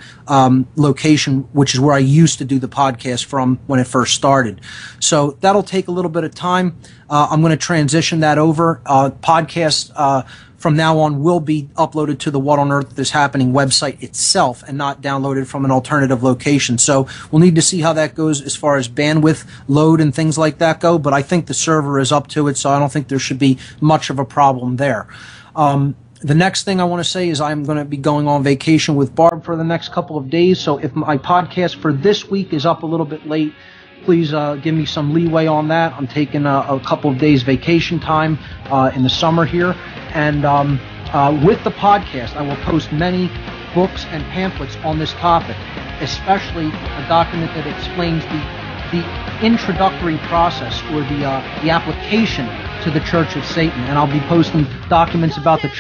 [SPEAKER 2] location, which is where I used to do the podcast from when it first started. So that'll take a little bit of time. I'm going to transition that over. Podcast from now on will be uploaded to the What on Earth is Happening website itself and not downloaded from an alternative location. So we'll need to see how that goes as far as bandwidth load and things like that go, but I think the server is up to it, so I don't think there should be much of a problem there. The next thing I want to say is I'm going to be going on vacation with Barb for the next couple of days, so if my podcast for this week is up a little bit late, please give me some leeway on that. I'm taking a couple of days vacation time in the summer here. And with the podcast, I will post many books and pamphlets on this topic, especially a document that explains the introductory process or the application to the Church of Satan. And I'll be posting documents about the Church